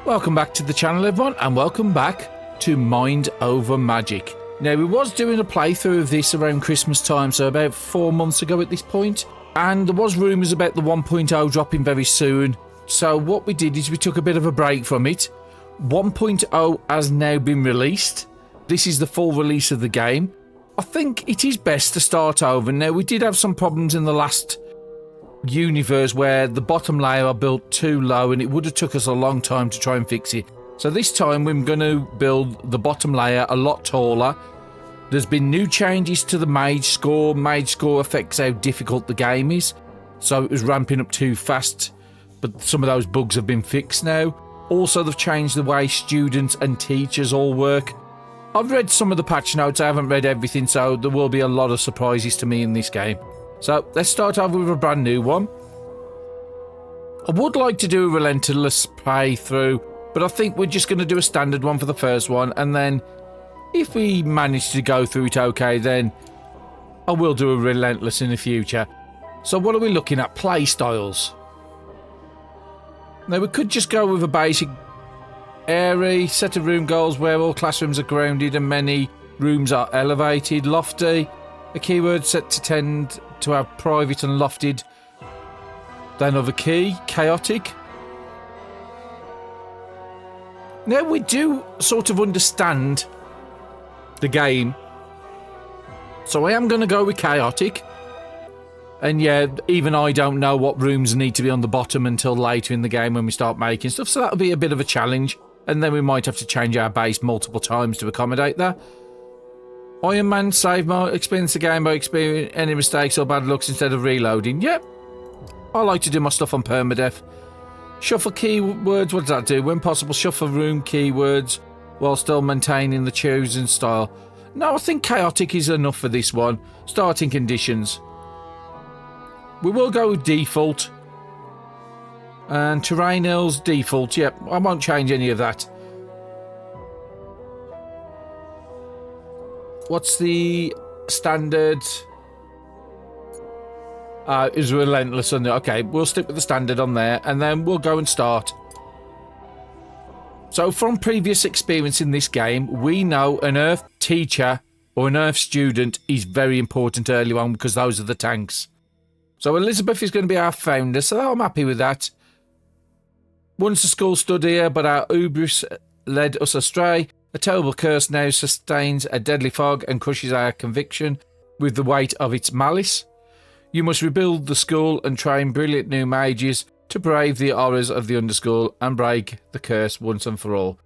Welcome back to the channel, everyone, and welcome back to Mind Over Magic. Now, we was doing a playthrough of this around Christmas time, so about 4 months ago at this point, and there was rumours about the 1.0 dropping very soon. So what we did is we took a bit of a break from it. 1.0 has now been released. This is the full release of the game. I think it is best to start over. Now, we did have some problems in the last universe where the bottom layer I built too low, and it would have took us a long time to try and fix it. So this time we're going to build the bottom layer a lot taller. There's been new changes to the mage score. Mage score affects how difficult the game is, so it was ramping up too fast, but some of those bugs have been fixed now. Also, they've changed the way students and teachers all work. I've read some of the patch notes, I haven't read everything, so there will be a lot of surprises to me in this game. So let's start off with a brand new one. I would like to do a relentless playthrough, but I think we're just going to do a standard one for the first one, and then if we manage to go through it okay, then I will do a relentless in the future. So what are we looking at? Play styles. Now, we could just go with a basic airy set of room goals where all classrooms are grounded and many rooms are elevated. Lofty, a keyword set to tend to have private and lofted. Then another key, chaotic. Now, we do sort of understand the game, so I am going to go with chaotic. And yeah, even I don't know what rooms need to be on the bottom until later in the game when we start making stuff, so that'll be a bit of a challenge, and then we might have to change our base multiple times to accommodate that. Ironman, save my experience the game by experiencing any mistakes or bad looks instead of reloading. Yep, I like to do my stuff on permadeath. Shuffle keywords, what does that do? When possible, shuffle room keywords while still maintaining the chosen style. No, I think chaotic is enough for this one. Starting conditions. We will go with default. And terrain hills, default. Yep, I won't change any of that. What's the standard? Is relentless on there. Okay, we'll stick with the standard on there, and then we'll go and start. So from previous experience in this game, we know an earth teacher or an earth student is very important early on because those are the tanks. So Elizabeth is going to be our founder, so I'm happy with that. Once the school stood here, but our hubris led us astray. A terrible curse now sustains a deadly fog and crushes our conviction with the weight of its malice. You must rebuild the school and train brilliant new mages to brave the horrors of the underschool and break the curse once and for all.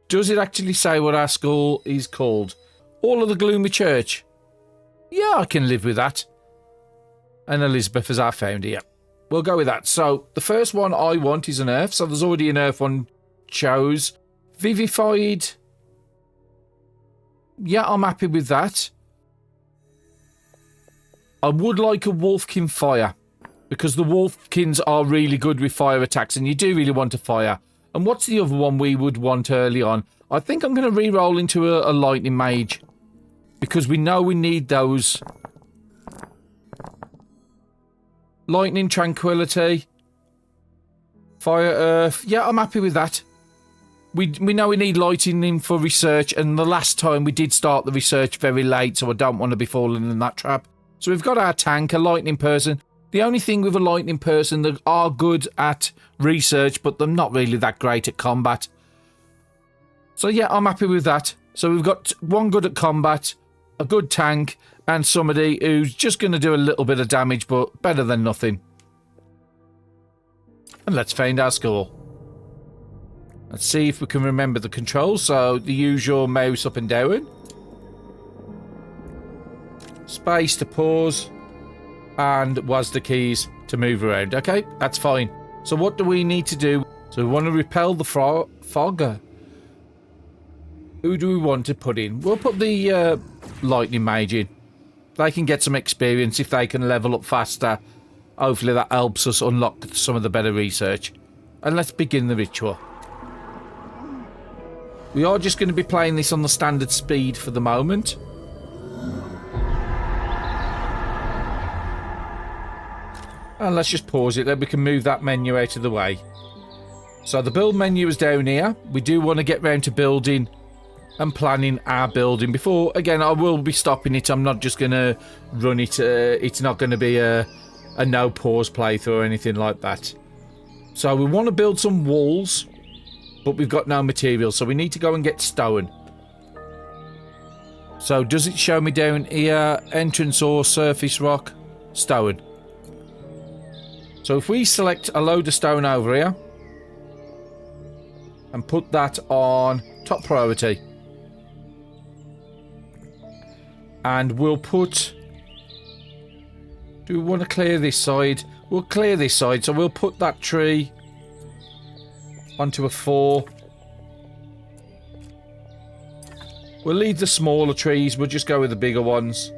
Does it actually say what our school is called? All of the Gloomy Church. Yeah, I can live with that. And Elizabeth is our founder, yeah. We'll go with that. So, the first one I want is an earth. So, there's already an earth one chose. Vivified. Yeah, I'm happy with that. I would like a Wolfkin fire, because the Wolfkins are really good with fire attacks, and you do really want a fire. And what's the other one we would want early on? I think I'm going to re-roll into a lightning mage, because we know we need those. Lightning, tranquility, fire, earth. Yeah, I'm happy with that. We know we need lightning for research, and the last time we did start the research very late, so I don't want to be falling in that trap. So we've got our tank, a lightning person. The only thing with a lightning person, they are good at research, but they're not really that great at combat. So yeah, I'm happy with that. So we've got one good at combat, a good tank, and somebody who's just going to do a little bit of damage, but better than nothing. And let's find our score. Let's see if we can remember the controls. So the usual mouse up and down. Space to pause. And WASD keys to move around. Okay, that's fine. So what do we need to do? So we want to repel the fog. Who do we want to put in? We'll put the lightning mage in. They can get some experience if they can level up faster. Hopefully that helps us unlock some of the better research. And let's begin the ritual. We are just going to be playing this on the standard speed for the moment. And let's just pause it, then we can move that menu out of the way. So the build menu is down here. We do want to get round to building and planning our building before. Again, I will be stopping it. I'm not just going to run it. It's not going to be a no pause playthrough or anything like that. So we want to build some walls, but we've got no material. So we need to go and get stone. So does it show me down here? Entrance or surface rock? Stone. So if we select a load of stone over here and put that on top priority. And we'll put... Do we want to clear this side? We'll clear this side. So we'll put that tree onto a 4. We'll leave the smaller trees. We'll just go with the bigger ones.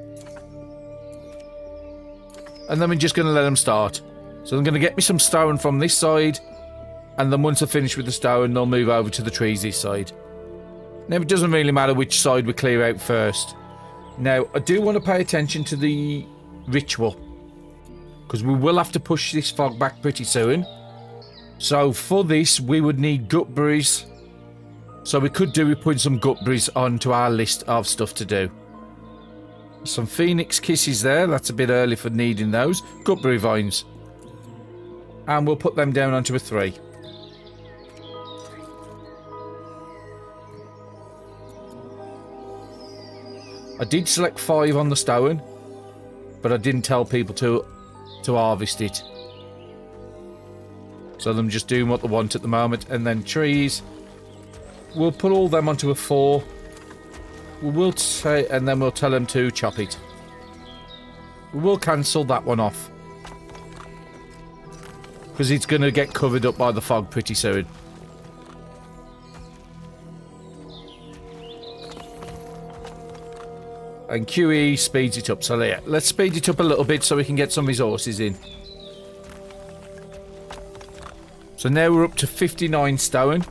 And then we're just going to let them start. So I'm going to get me some stone from this side. And then once I finish with the stone, they'll move over to the trees this side. Now, it doesn't really matter which side we clear out first. Now, I do want to pay attention to the ritual. Because we will have to push this fog back pretty soon. So for this, we would need gutberries. So we could do with putting some gutberries onto our list of stuff to do. Some phoenix kisses there. That's a bit early for needing those. Gutberry vines. And we'll put them down onto a 3. I did select 5 on the stone, but I didn't tell people to harvest it. So I'm just doing what they want at the moment. And then trees, we'll put all them onto a 4. We'll say, and then we'll tell them to chop it. We'll cancel that one off, because it's going to get covered up by the fog pretty soon. And QE speeds it up. So yeah, let's speed it up a little bit so we can get some resources in. So now we're up to 59 stone.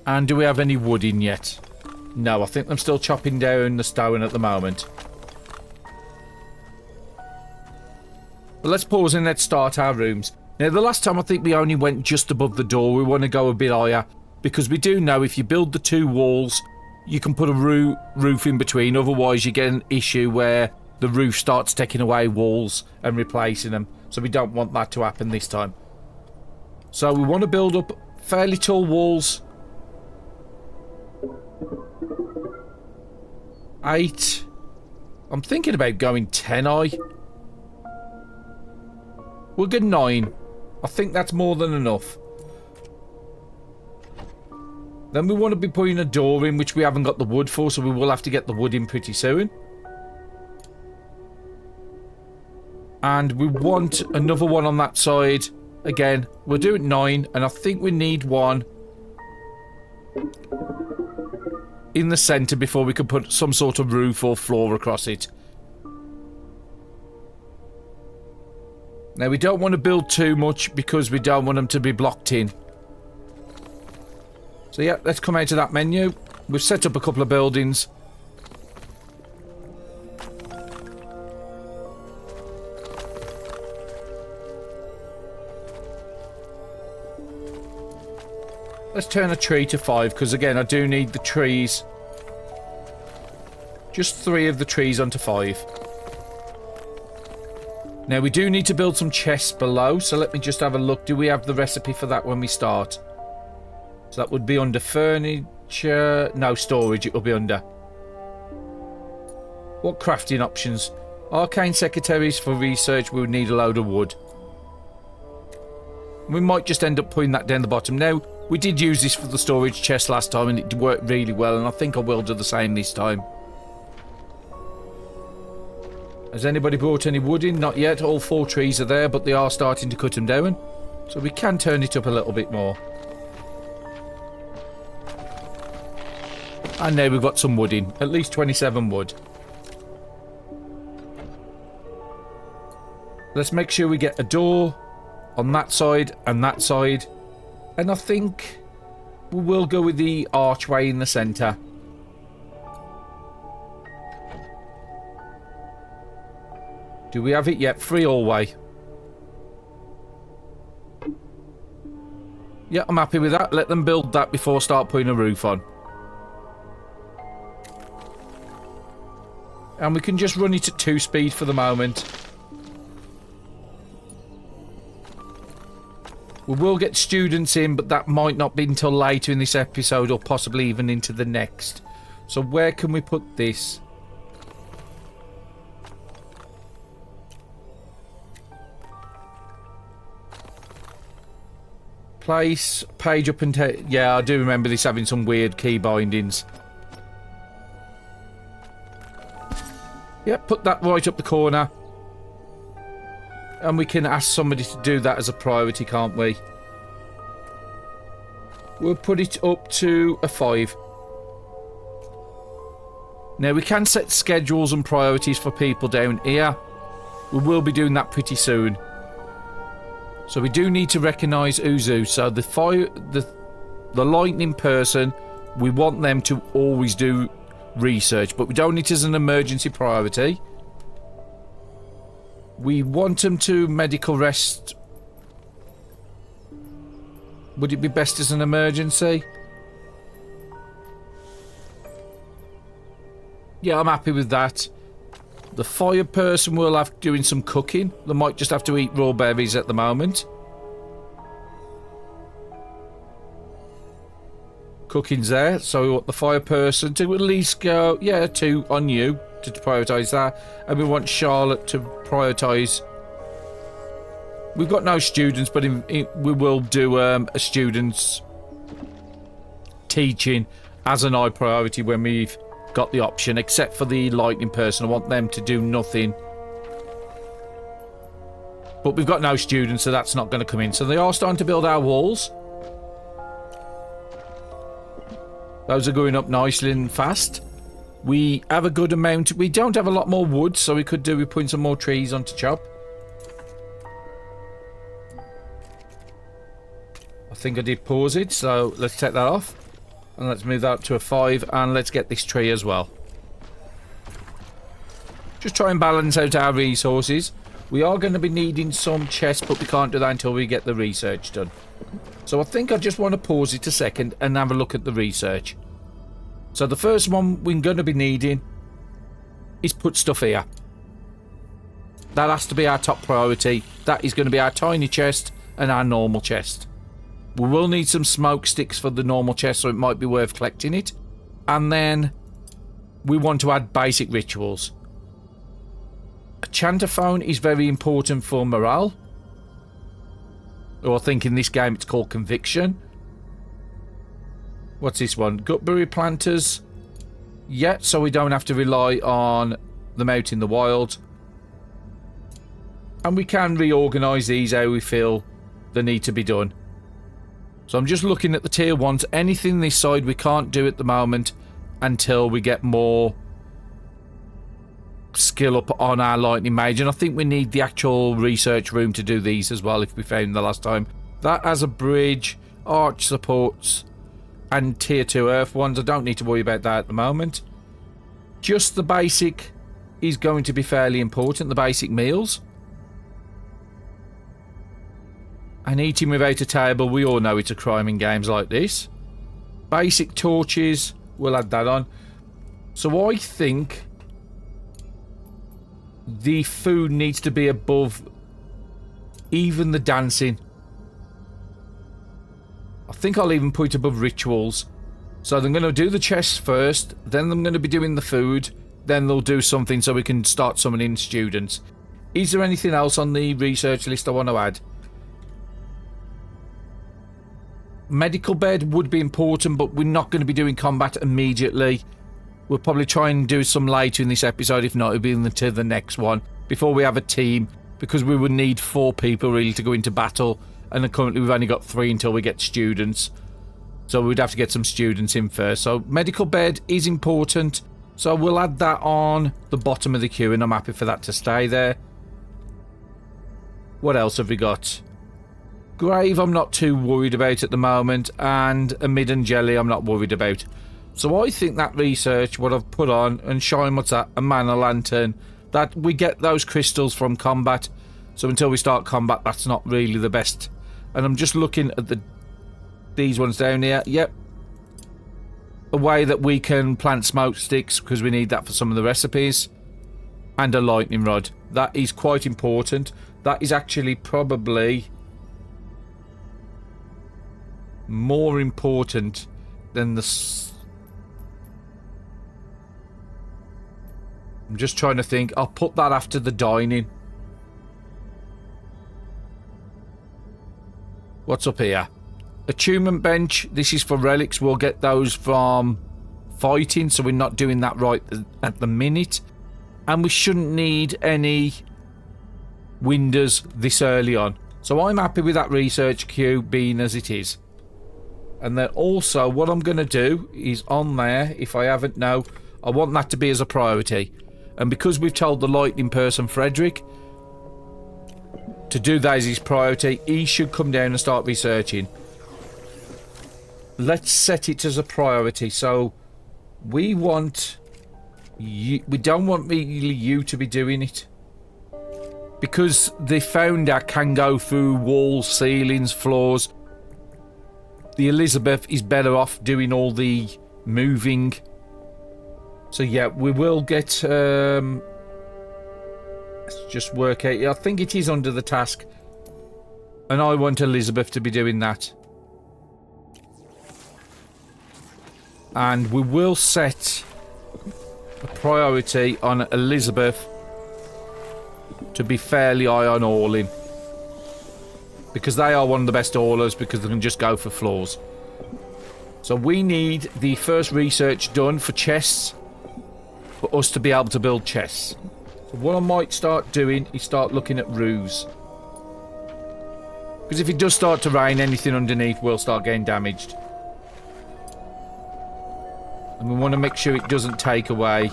And do we have any wood in yet? No, I think I'm still chopping down the stone at the moment. But let's pause and let's start our rooms. Now, the last time I think we only went just above the door. We want to go a bit higher. Because we do know if you build the 2 walls, you can put a roof in between. Otherwise, you get an issue where the roof starts taking away walls and replacing them. So we don't want that to happen this time. So we want to build up fairly tall walls. 8. I'm thinking about going 10 high. We'll get 9. I think that's more than enough. Then we want to be putting a door in, which we haven't got the wood for, so we will have to get the wood in pretty soon. And we want another one on that side. Again, we'll do it 9, and I think we need one in the centre before we can put some sort of roof or floor across it. Now, we don't want to build too much because we don't want them to be blocked in. So yeah, let's come out of that menu. We've set up a couple of buildings. Let's turn a tree to 5, because again, I do need the trees. Just 3 of the trees onto 5. Now, we do need to build some chests below, so let me just have a look. Do we have the recipe for that when we start? So that would be under furniture. No, storage it will be under. What crafting options? Arcane secretaries for research. We would need a load of wood. We might just end up putting that down the bottom. Now, we did use this for the storage chest last time and it worked really well, and I think I will do the same this time. Has anybody brought any wood in? Not yet. All 4 trees are there, but they are starting to cut them down. So we can turn it up a little bit more. And now we've got some wood in. At least 27 wood. Let's make sure we get a door on that side and that side. And I think we will go with the archway in the centre. Do we have it yet? Free hallway. Yeah, I'm happy with that. Let them build that before I start putting a roof on. And we can just run it at 2 speed for the moment. We will get students in, but that might not be until later in this episode or possibly even into the next. So where can we put this? Place, page up and... Yeah, I do remember this having some weird key bindings. Yep, put that right up the corner. And we can ask somebody to do that as a priority, can't we? We'll put it up to a 5. Now, we can set schedules and priorities for people down here. We will be doing that pretty soon. So we do need to recognise Uzu. So the lightning person, we want them to always do research, but we don't need it as an emergency priority. We want them to medical rest. Would it be best as an emergency? Yeah, I'm happy with that. The fire person will have doing some cooking. They might just have to eat raw berries at the moment. Cooking's there, so we want the fire person to at least go, yeah, 2 on you to prioritise that. And we want Charlotte to prioritise. We've got no students, but we will do a student's teaching as an high priority when we've got the option, except for the lightning person. I want them to do nothing. But we've got no students, so that's not going to come in. So they are starting to build our walls. Those are going up nicely and fast. We have a good amount. We don't have a lot more wood, so we could do with putting some more trees on to chop. I think I did pause it, so let's take that off. And let's move that to a 5, and let's get this tree as well. Just try and balance out our resources. We are going to be needing some chests, but we can't do that until we get the research done. So I think I just want to pause it a second and have a look at the research. So the first one we're going to be needing is put stuff here. That has to be our top priority. That is going to be our tiny chest and our normal chest. We will need some smoke sticks for the normal chest, so it might be worth collecting it. And then we want to add basic rituals. A chantophone is very important for morale. Or I think in this game it's called conviction. What's this one? Gutberry planters. Yeah, so we don't have to rely on them out in the wild. And we can reorganise these how we feel they need to be done. So I'm just looking at the tier 1s. Anything this side we can't do at the moment until we get more skill up on our lightning mage. And I think we need the actual research room to do these as well, if we found the last time. That has a bridge, arch supports, and tier 2 earth ones. I don't need to worry about that at the moment. Just the basic is going to be fairly important, the basic meals. And eating without a table, we all know it's a crime in games like this. Basic torches, we'll add that on. So I think the food needs to be above even the dancing. I think I'll even put it above rituals. So I'm going to do the chests first, then I'm going to be doing the food, then they'll do something so we can start summoning students. Is there anything else on the research list I want to add? Medical bed would be important, but we're not going to be doing combat immediately. We'll probably try and do some later in this episode. If not, it'll be into the next one before we have a team, because we would need 4 people really to go into battle, and currently we've only got 3 until we get students. So we'd have to get some students in first. So medical bed is important, so we'll add that on the bottom of the queue, and I'm happy for that to stay there. What else have we got? Grave I'm not too worried about at the moment, and a midden jelly I'm not worried about. So I think that research, what I've put on, and shine, what's that? A mana lantern. That we get those crystals from combat. So until we start combat, that's not really the best. And I'm just looking at the these ones down here. Yep. A way that we can plant smoke sticks because we need that for some of the recipes. And a lightning rod. That is quite important. That is actually probably more important than the... I'm just trying to think. I'll put that after the dining. What's up here? Attunement bench. This is for relics. We'll get those from fighting, so we're not doing that right at the minute. And we shouldn't need any windows this early on. So I'm happy with that research queue being as it is. And then also what I'm going to do is on there, if I haven't now, I want that to be as a priority. And because we've told the lightning person, Frederick, to do that as his priority, he should come down and start researching. Let's set it as a priority. So we want you, we don't want really you to be doing it, because the founder can go through walls, ceilings, floors. The Elizabeth is better off doing all the moving. So yeah, we will get let's just work out. I think it is under the task, and I want Elizabeth to be doing that. And we will set a priority on Elizabeth to be fairly high on hauling, because they are one of the best haulers, because they can just go for floors. So we need the first research done for chests, for us to be able to build chests. So what I might start doing is start looking at roofs, because if it does start to rain, anything underneath will start getting damaged. And we want to make sure it doesn't take away.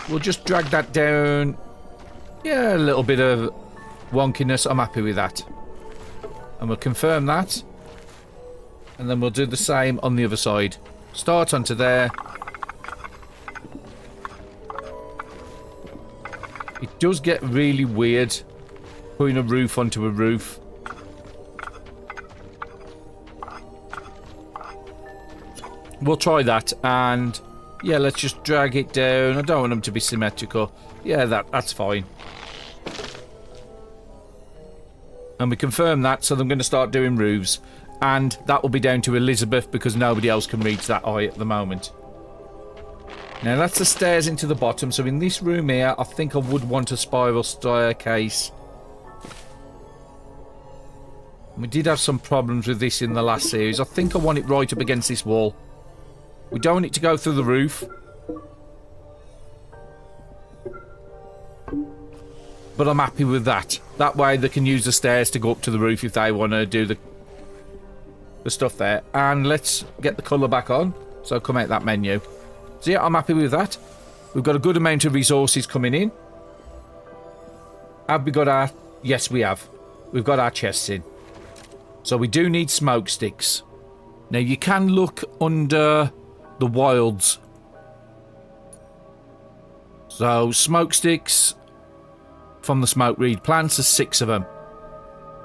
We'll just drag that down. Yeah, a little bit of wonkiness. I'm happy with that. And we'll confirm that. And then we'll do the same on the other side. Start onto there. It does get really weird putting a roof onto a roof. We'll try that, and yeah, let's just drag it down. I don't want them to be symmetrical. Yeah, that's fine. And we confirm that, so I'm going to start doing roofs. And that will be down to Elizabeth, because nobody else can reach that high at the moment. Now, that's the stairs into the bottom. So in this room here, I think I would want a spiral staircase. We did have some problems with this in the last series. I think I want it right up against this wall. We don't want it to go through the roof. But I'm happy with that. That way they can use the stairs to go up to the roof if they want to do the stuff there. And let's get the colour back on. So come out that menu. So yeah, I'm happy with that. We've got a good amount of resources coming in. Have we got our... Yes, we have. We've got our chests in. So we do need smoke sticks. Now you can look under the wilds. So smoke sticks from the smoke reed plants, there's 6 of them.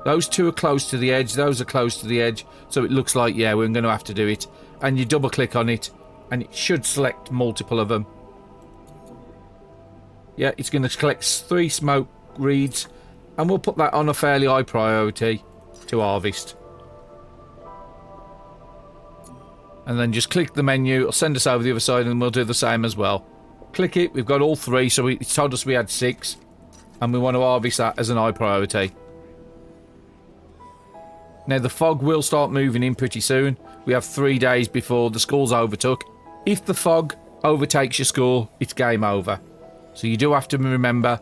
Those 2 are close to the edge, those are close to the edge, so it looks like, yeah, we're going to have to do it. And you double click on it and it should select multiple of them. Yeah, it's going to collect 3 smoke reeds, and we'll put that on a fairly high priority to harvest. And then just click the menu, it'll send us over the other side, and we'll do the same as well. Click it, we've got all 3, so it told us we had 6, and we want to harvest that as an high priority. Now the fog will start moving in pretty soon. We have 3 days before the school's overtook. If the fog overtakes your school, it's game over. So you do have to remember,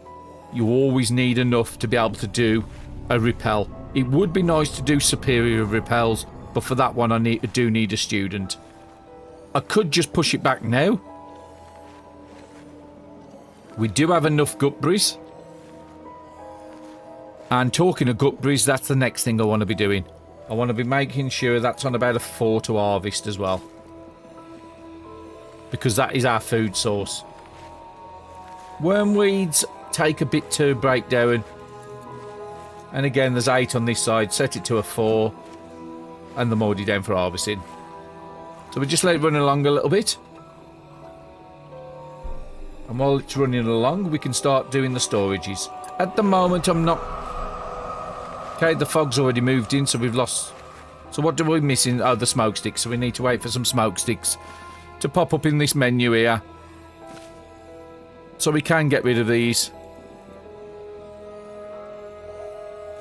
you always need enough to be able to do a repel. It would be nice to do superior repels, but for that one I do need a student. I could just push it back now. We do have enough gutberries. And talking of gutberries, that's the next thing I want to be doing. I want to be making sure that's on about a 4 to harvest as well. Because that is our food source. Wormweeds take a bit to break down. And again, there's 8 on this side. Set it to a 4. And the mouldy down for harvesting. So we just let it run along a little bit. And while it's running along, we can start doing the storages. At the moment, I'm not... Okay, the fog's already moved in, so we've lost... So what are we missing? Oh, the smoke sticks. So we need to wait for some smoke sticks to pop up in this menu here. So we can get rid of these.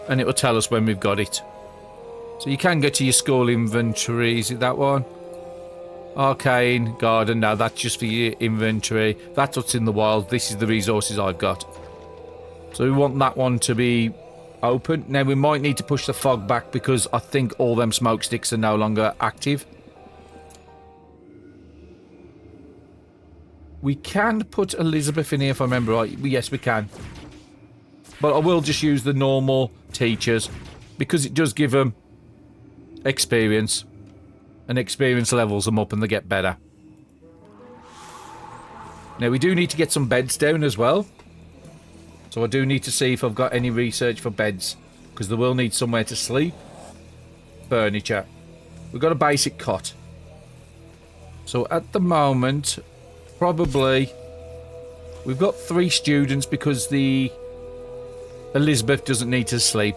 And it will tell us when we've got it. So you can go to your school inventory. Is it that one? Arcane, garden. No, that's just for your inventory. That's what's in the wild. This is the resources I've got. So we want that one to be open. Now we might need to push the fog back because I think all them smoke sticks are no longer active. We can put Elizabeth in here if I remember right. Yes, we can. But I will just use the normal teachers because it does give them experience. And experience levels them up and they get better. Now we do need to get some beds down as well. So I do need to see if I've got any research for beds. Because they will need somewhere to sleep. Furniture. We've got a basic cot. So at the moment, probably... We've got 3 students because the... Elizabeth doesn't need to sleep.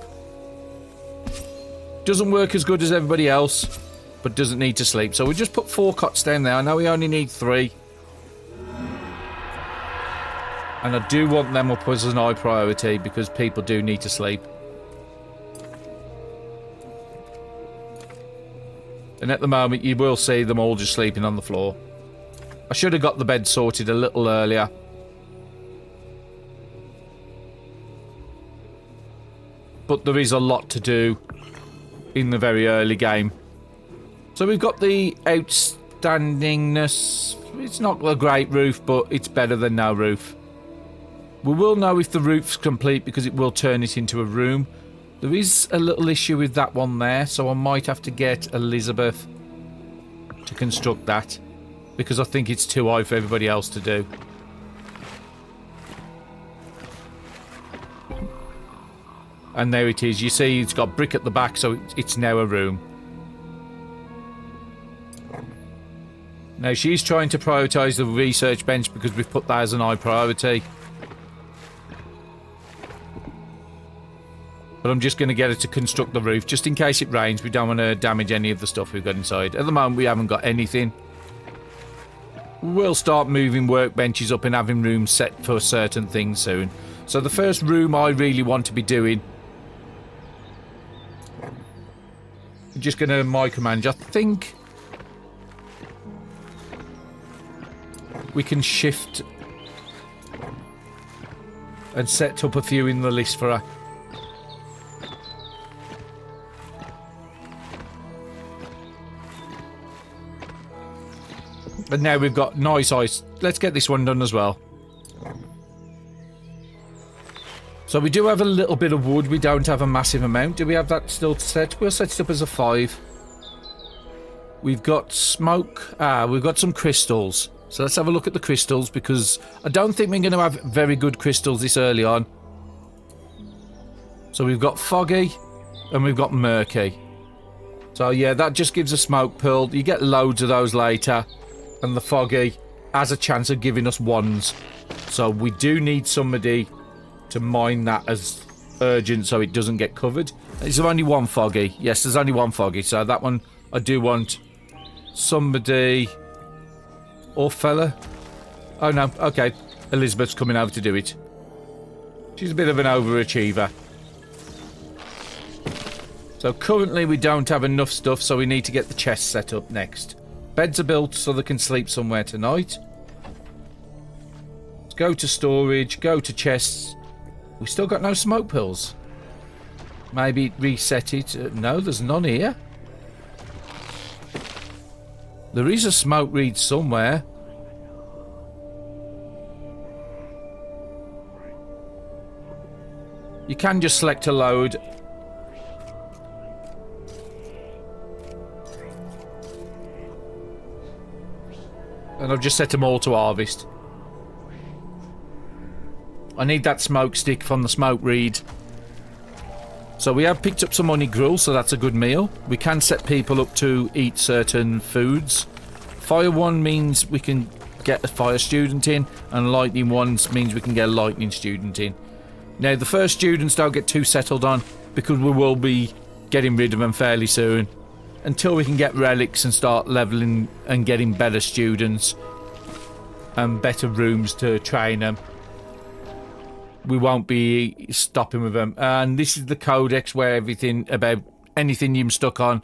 Doesn't work as good as everybody else, but doesn't need to sleep. So we just put 4 cots down there. I know we only need 3. And I do want them up as an high priority because people do need to sleep. And at the moment, you will see them all just sleeping on the floor. I should have got the bed sorted a little earlier. But there is a lot to do in the very early game. So we've got the outstandingness. It's not a great roof, but it's better than no roof. We will know if the roof's complete because it will turn it into a room. There is a little issue with that one there, so I might have to get Elizabeth to construct that because I think it's too high for everybody else to do. And there it is. You see it's got brick at the back, so it's now a room. Now she's trying to prioritise the research bench because we've put that as an high priority. But I'm just going to get her to construct the roof. Just in case it rains, we don't want to damage any of the stuff we've got inside. At the moment, we haven't got anything. We'll start moving workbenches up and having rooms set for certain things soon. So the first room I really want to be doing... I'm just going to micromanage. I think... we can shift... and set up a few in the list for her. But now we've got nice ice. Let's get this one done as well. So we do have a little bit of wood. We don't have a massive amount. Do we have that still set? We'll set it up as a 5. We've got smoke. We've got some crystals. So let's have a look at the crystals because I don't think we're going to have very good crystals this early on. So we've got foggy and we've got murky. So yeah, that just gives a smoke pearl. You get loads of those later. And the foggy has a chance of giving us wands. So we do need somebody to mine that as urgent so it doesn't get covered. Is there only one foggy? Yes, there's only one foggy. So that one, I do want somebody... or fella. Oh no, okay. Elizabeth's coming over to do it. She's a bit of an overachiever. So currently we don't have enough stuff, so we need to get the chest set up next. Beds are built so they can sleep somewhere tonight. Let's go to storage, go to chests. We still got no smoke pills. Maybe reset it. No, there's none here. There is a smoke reed somewhere. You can just select a load. And I've just set them all to harvest. I need that smoke stick from the smoke reed. So we have picked up some honey gruel, so that's a good meal. We can set people up to eat certain foods. Fire one means we can get a fire student in, and lightning ones means we can get a lightning student in. Now, the first students don't get too settled on because we will be getting rid of them fairly soon. Until we can get relics and start leveling and getting better students and better rooms to train them, we won't be stopping with them. And this is the codex where everything about anything you're stuck on,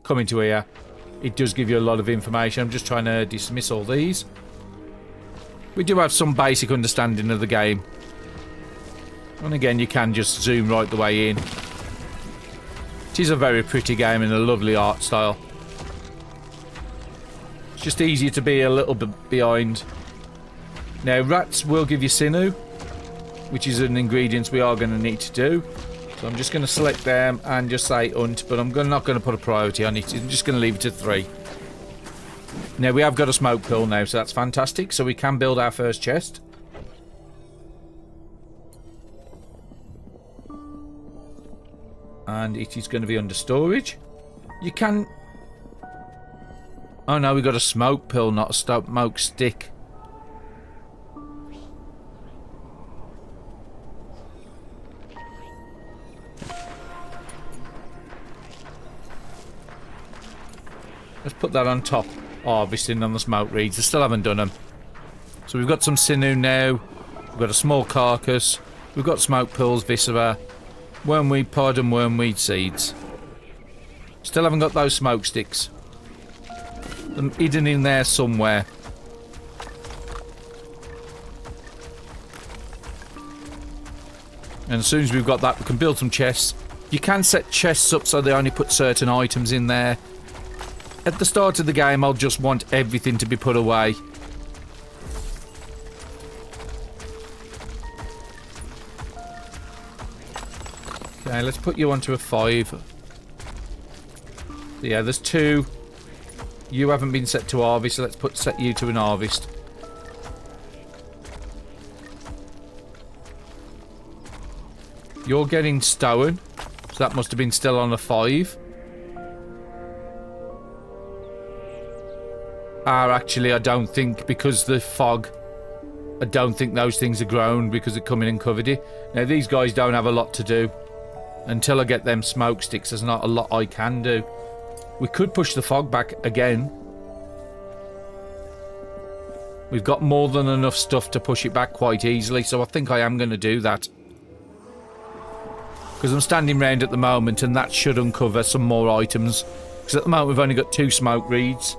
come into here. It does give you a lot of information. I'm just trying to dismiss all these. We do have some basic understanding of the game. And again, you can just zoom right the way in. It is a very pretty game and a lovely art style. It's just easier to be a little bit behind. Now, rats will give you sinew, which is an ingredient we are going to need to do. So I'm just going to select them and just say hunt, but I'm not going to put a priority on it. I'm just going to leave it at 3. Now, we have got a smoke pill now, so that's fantastic. So we can build our first chest. And it is going to be under storage. You can... Oh no, we got a smoke pill, not a smoke stick. Let's put that on top. Harvesting on the smoke reeds. I still haven't done them. So we've got some sinew now. We've got a small carcass. We've got smoke pills, viscera, wormweed pod and wormweed seeds. Still haven't got those smoke sticks. Them hidden in there somewhere. And as soon as we've got that, we can build some chests. You can set chests up so they only put certain items in there. At the start of the game, I'll just want everything to be put away. Okay, let's put you onto a 5. Yeah, there's 2. You haven't been set to harvest, so let's set you to an harvest. You're getting stone, so that must have been still on a 5. Actually, I don't think, because the fog, I don't think those things are grown because they're coming in covered it. Now, these guys don't have a lot to do. Until I get them smoke sticks, there's not a lot I can do. We could push the fog back again. We've got more than enough stuff to push it back quite easily, so I think I am going to do that. Because I'm standing round at the moment, and that should uncover some more items. Because at the moment, we've only got 2 smoke reeds.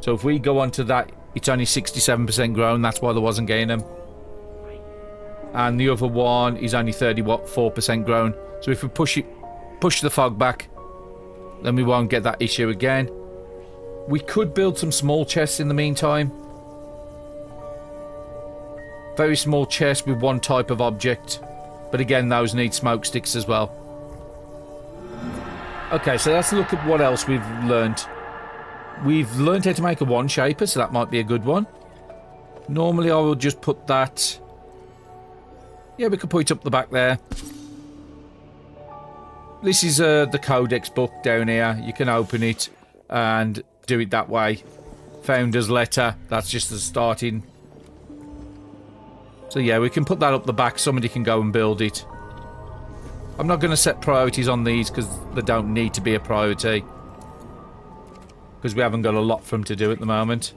So if we go on to that, it's only 67% grown. That's why there wasn't getting them. And the other one is only 34% grown. So if we push the fog back, then we won't get that issue again. We could build some small chests in the meantime. Very small chests with one type of object. But again, those need smoke sticks as well. Okay, so let's look at what else we've learnt. We've learnt how to make a one-shaper, so that might be a good one. Normally, I will just put that... Yeah, we could put it up the back there. This is the codex book down here. You can open it and do it that way. Founder's letter. That's just the starting. So yeah, we can put that up the back. Somebody can go and build it. I'm not going to set priorities on these because they don't need to be a priority. Because we haven't got a lot for them to do at the moment.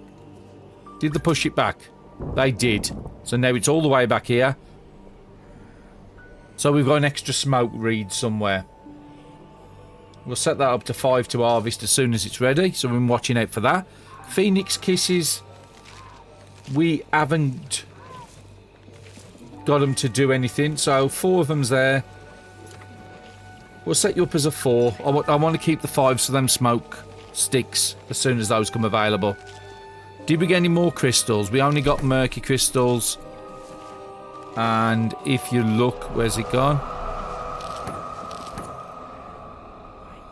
Did they push it back? They did. So now it's all the way back here. So we've got an extra smoke reed somewhere. We'll set that up to 5 to harvest as soon as it's ready. So we're watching out for that. Phoenix Kisses. We haven't got them to do anything. So 4 of them's there. We'll set you up as a 4. I want to keep the 5 so them smoke sticks as soon as those come available. Did we get any more crystals? We only got murky crystals. And if you look, where's it gone?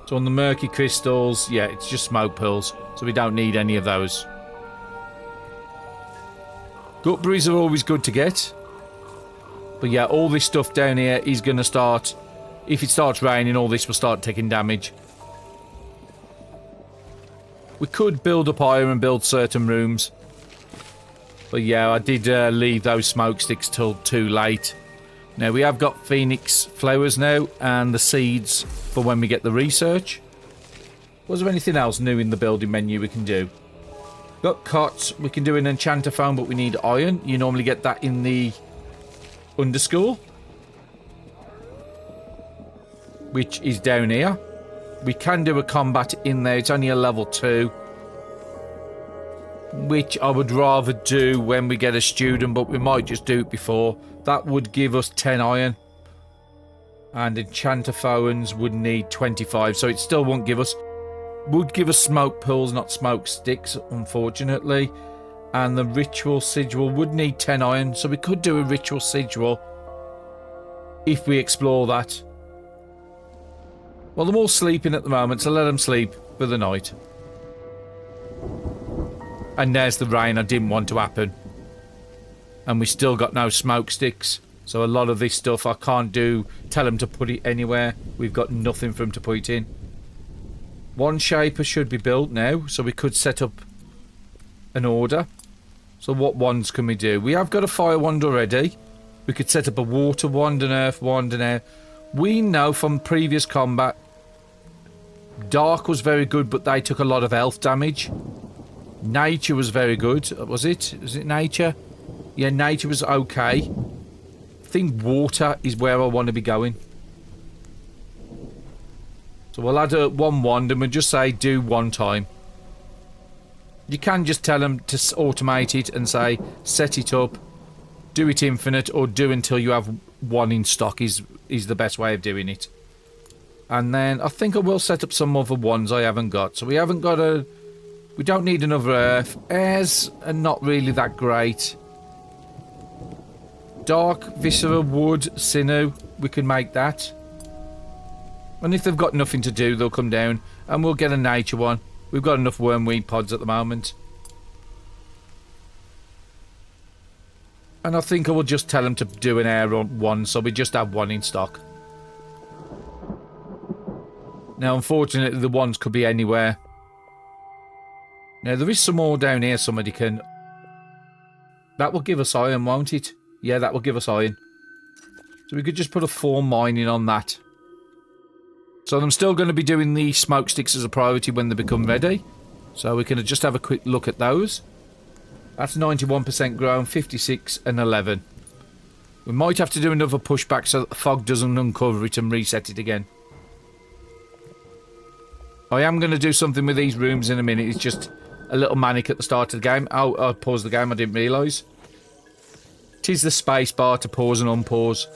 So on the murky crystals, yeah, it's just smoke pills. So we don't need any of those. Gutberries are always good to get. But yeah, all this stuff down here is going to start if it starts raining, all this will start taking damage. We could build up iron and build certain rooms. But yeah, I did leave those smoke sticks till too late. Now, we have got phoenix flowers now, and the seeds for when we get the research. Was there anything else new in the building menu we can do? Got cots, we can do an enchanter phone, but we need iron. You normally get that in the underschool, which is down here. We can do a combat in there, it's only a level 2. Which I would rather do when we get a student, but we might just do it before. That would give us 10 iron. And enchanter phones would need 25, so it still won't give us... Would give us smoke pools, not smoke sticks, unfortunately. And the ritual sigil would need 10 iron, so we could do a ritual sigil if we explore that. Well, they're all sleeping at the moment, so let them sleep for the night. And there's the rain I didn't want to happen. And we still got no smoke sticks. So a lot of this stuff I can't do. Tell them to put it anywhere. We've got nothing for them to put it in. One shaper should be built now. So we could set up an order. So what wands can we do? We have got a fire wand already. We could set up a water wand, an earth wand, and air. We know from previous combat, dark was very good, but they took a lot of health damage. Nature was very good. Was it? Was it nature? Yeah, nature was okay. I think water is where I want to be going. So we'll add one wand and we'll just say do one time. You can just tell them to automate it and say set it up, do it infinite, or do until you have one in stock is the best way of doing it. And then I think I will set up some other ones I haven't got. So we haven't got a... We don't need another earth. Airs are not really that great. Dark, viscera, wood, sinew. We can make that. And if they've got nothing to do, they'll come down. And we'll get a nature one. We've got enough wormweed pods at the moment. And I think I will just tell them to do an air one, so we just have one in stock. Now, unfortunately, the ones could be anywhere. Now, there is some more down here somebody can... That will give us iron, won't it? Yeah, that will give us iron. So we could just put a 4 mining on that. So I'm still going to be doing the smoke sticks as a priority when they become ready. So we can just have a quick look at those. That's 91% grown, 56 and 11. We might have to do another pushback so that the fog doesn't uncover it and reset it again. I am going to do something with these rooms in a minute. It's just a little manic at the start of the game. Oh, I paused the game. I didn't realise. It is the space bar to pause and unpause.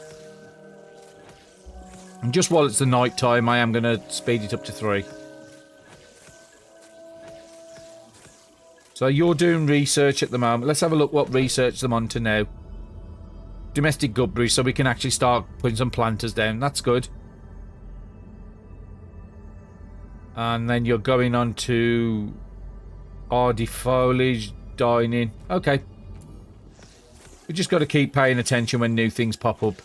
And just while it's the night time, I am going to speed it up to 3. So you're doing research at the moment. Let's have a look what research them on to now. Domestic gutberry, so we can actually start putting some planters down. That's good. And then you're going on to hardy foliage, dining. Okay. We just got to keep paying attention when new things pop up.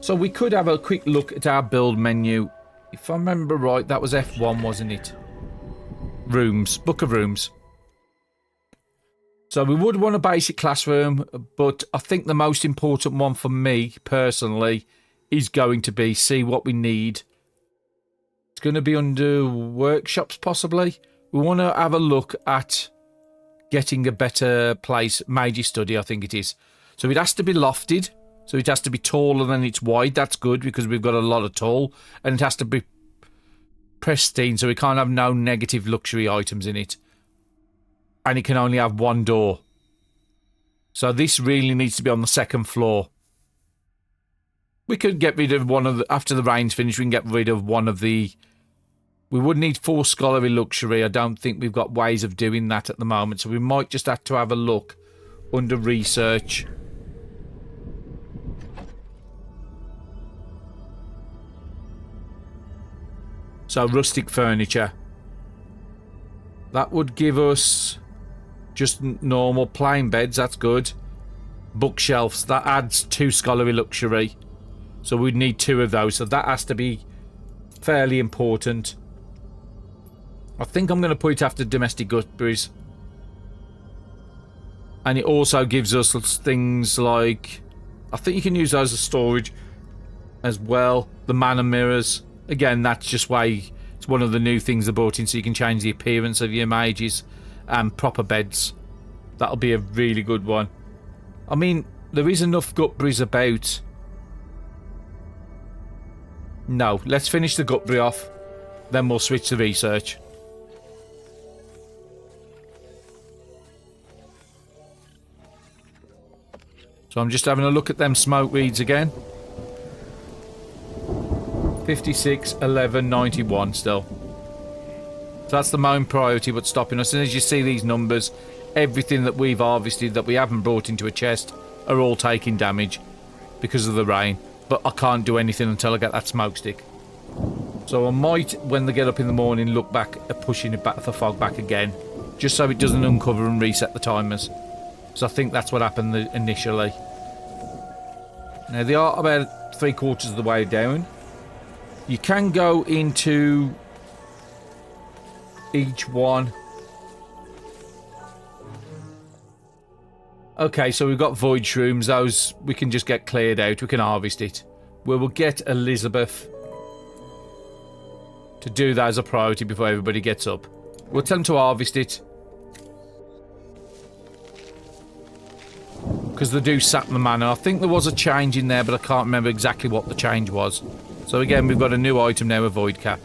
So we could have a quick look at our build menu. If I remember right, that was F1, wasn't it? Rooms. Book of rooms. So we would want a basic classroom, but I think the most important one for me, personally, is going to be see what we need. It's going to be under workshops, possibly. We want to have a look at getting a better place. Major study, I think it is. So it has to be lofted. So it has to be taller than it's wide. That's good because we've got a lot of tall. And it has to be pristine, so we can't have no negative luxury items in it. And it can only have one door. So this really needs to be on the 2nd floor. We could get rid of one of the... After the rain's finished, we can get rid of one of the... We would need 4 scholarly luxury. I don't think we've got ways of doing that at the moment. So we might just have to have a look under research. So rustic furniture. That would give us just normal plain beds. That's good. Bookshelves. That adds 2 scholarly luxury. So we'd need 2 of those. So that has to be fairly important. I think I'm going to put it after domestic gutberries. And it also gives us things like... I think you can use those as storage as well. The mana mirrors. Again, that's just way... It's one of the new things they brought in, so you can change the appearance of your mages. And proper beds. That'll be a really good one. I mean, there is enough gutberries about. No, let's finish the gutberry off. Then we'll switch to research. So I'm just having a look at them smoke reeds again. 56, 11, 91 still. So that's the main priority, what's stopping us. And as you see these numbers, everything that we've harvested that we haven't brought into a chest are all taking damage because of the rain. But I can't do anything until I get that smoke stick. So I might, when they get up in the morning, look back at pushing it back, the fog back again, just so it doesn't uncover and reset the timers. So I think that's what happened initially. Now they are about 3/4 of the way down. You can go into each one. Okay, so we've got void shrooms. Those we can just get cleared out. We can harvest it. We will get Elizabeth to do that as a priority before everybody gets up. We'll tell them to harvest it. Because they do sap the mana. I think there was a change in there, but I can't remember exactly what the change was. So again, we've got a new item now, a void cap.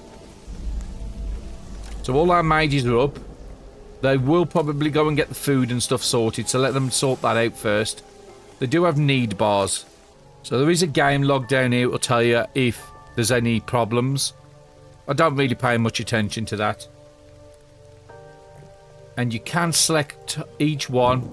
So all our mages are up. They will probably go and get the food and stuff sorted, so let them sort that out first. They do have need bars. So there is a game log down here that will tell you if there's any problems. I don't really pay much attention to that. And you can select each one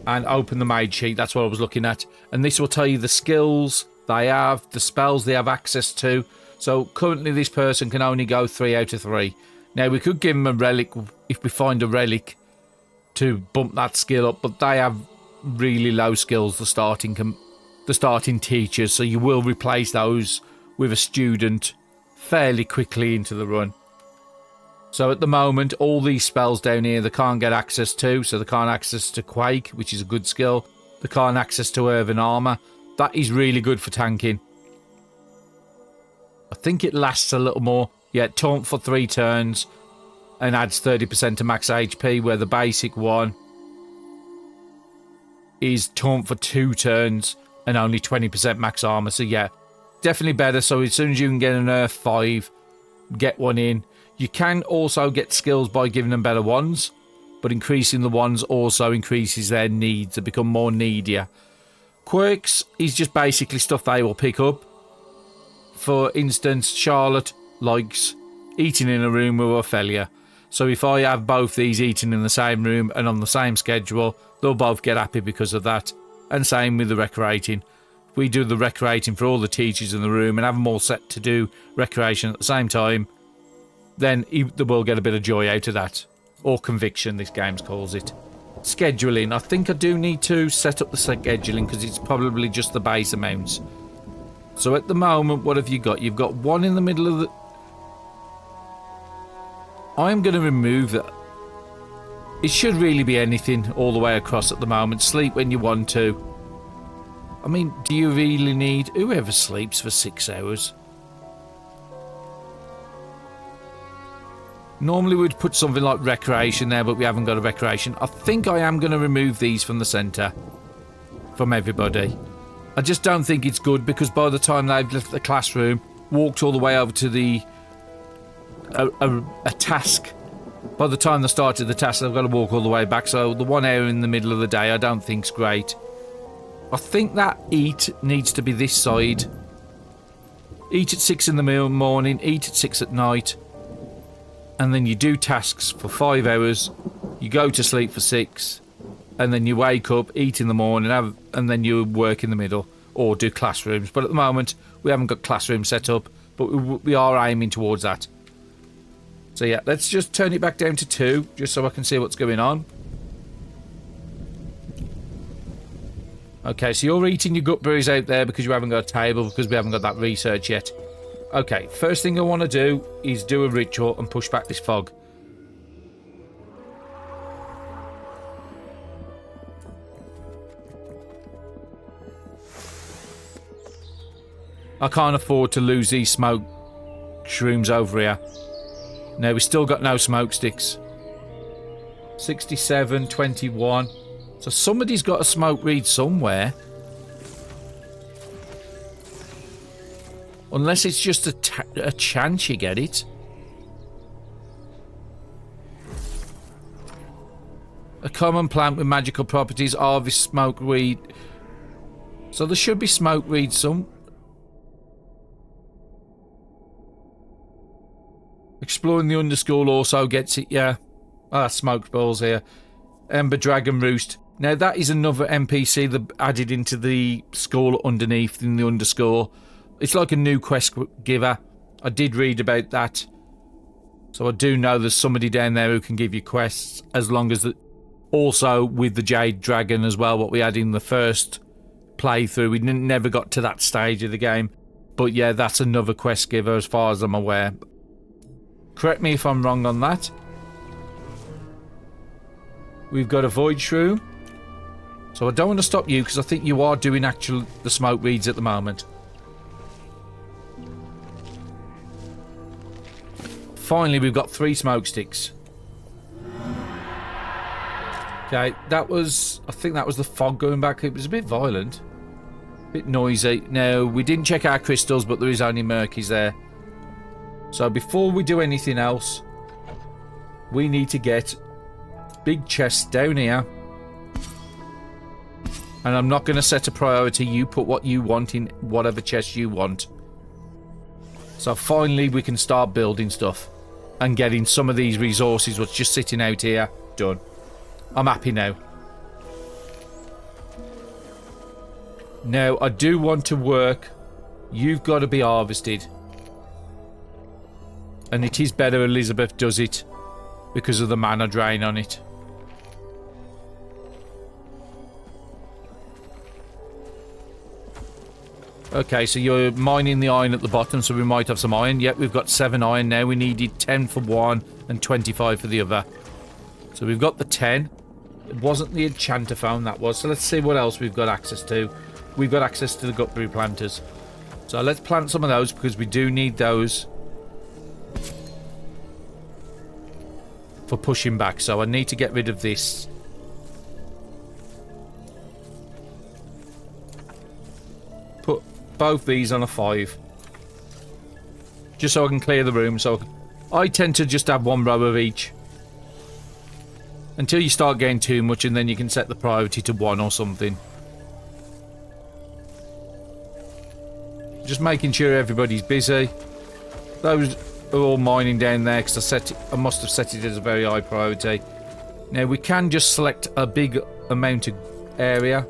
and open the mage sheet. That's what I was looking at. And this will tell you the skills they have, the spells they have access to. So currently this person can only go 3 out of 3. Now we could give them a relic if we find a relic to bump that skill up, but they have really low skills, the starting teachers, so you will replace those with a student fairly quickly into the run. So at the moment, all these spells down here they can't get access to, so they can't access to Quake, which is a good skill. They can't access to Earthen Armour. That is really good for tanking. I think it lasts a little more. Yeah, taunt for 3 turns and adds 30% to max HP, where the basic one is taunt for 2 turns and only 20% max armor. So yeah, definitely better. So as soon as you can get an Earth 5, get one in. You can also get skills by giving them better ones, but increasing the ones also increases their needs. They become more needier. Quirks is just basically stuff they will pick up. For instance, Charlotte likes eating in a room with Ophelia. So if I have both these eating in the same room and on the same schedule, they'll both get happy because of that. And same with the recreating. If we do the recreating for all the teachers in the room and have them all set to do recreation at the same time, then they will get a bit of joy out of that. Or conviction, this game calls it. Scheduling. I think I do need to set up the scheduling because it's probably just the base amounts. So at the moment, what have you got? You've got one in the middle of the... I'm going to remove that. It should really be anything all the way across at the moment. Sleep when you want to. I mean, do you really need... Whoever sleeps for 6 hours? Normally we'd put something like recreation there, but we haven't got a recreation. I think I am going to remove these from the centre. From everybody. I just don't think it's good, because by the time they've left the classroom, walked all the way over to the a task, by the time they started the task, they've got to walk all the way back. So the 1 hour in the middle of the day, I don't think's great. I think that eat needs to be this side. Eat at 6 in the morning, eat at 6 at night, and then you do tasks for 5 hours. You go to sleep for 6. And then you wake up, eat in the morning, and then you work in the middle, or do classrooms. But at the moment, we haven't got classrooms set up, but we are aiming towards that. So yeah, let's just turn it back down to 2, just so I can see what's going on. Okay, so you're eating your gut berries out there because you haven't got a table, because we haven't got that research yet. Okay, first thing I want to do is do a ritual and push back this fog. I can't afford to lose these smoke shrooms over here. No, we still got no smoke sticks. 67, 21. So somebody's got a smoke reed somewhere. Unless it's just a chance you get it. A common plant with magical properties. Harvest smoke reed. So there should be smoke reed some. Exploring the underschool also gets it, yeah. Ah, smoked balls here. Ember Dragon Roost. Now that is another NPC that added into the school underneath in the underscore. It's like a new quest giver. I did read about that. So I do know there's somebody down there who can give you quests, as long as also with the Jade Dragon as well, what we had in the first playthrough. We never got to that stage of the game. But yeah, that's another quest giver as far as I'm aware. Correct me if I'm wrong on that. We've got a Void Shroom. So I don't want to stop you because I think you are doing the smoke reeds at the moment. Finally, we've got 3 smoke sticks. Okay, that was... I think that was the fog going back. It was a bit violent. A bit noisy. Now, we didn't check our crystals, but there is only murkies there. So before we do anything else, we need to get big chests down here. And I'm not going to set a priority. You put what you want in whatever chest you want. So finally we can start building stuff. And getting some of these resources what's just sitting out here done. I'm happy now. Now I do want to work. You've got to be harvested. And it is better Elizabeth does it because of the mana drain on it. Okay, so you're mining the iron at the bottom, so we might have some iron. Yep, we've got 7 iron now. We needed 10 for one and 25 for the other. So we've got the 10. It wasn't the enchanter phone, that was. So let's see what else we've got access to. We've got access to the gutberry planters. So let's plant some of those because we do need those for pushing back. So I need to get rid of this. Put both these on a 5. Just so I can clear the room. So I tend to just have 1 row of each. Until you start getting too much, and then you can set the priority to 1 or something. Just making sure everybody's busy. Those are all mining down there because I must have set it as a very high priority. Now we can just select a big amount of area.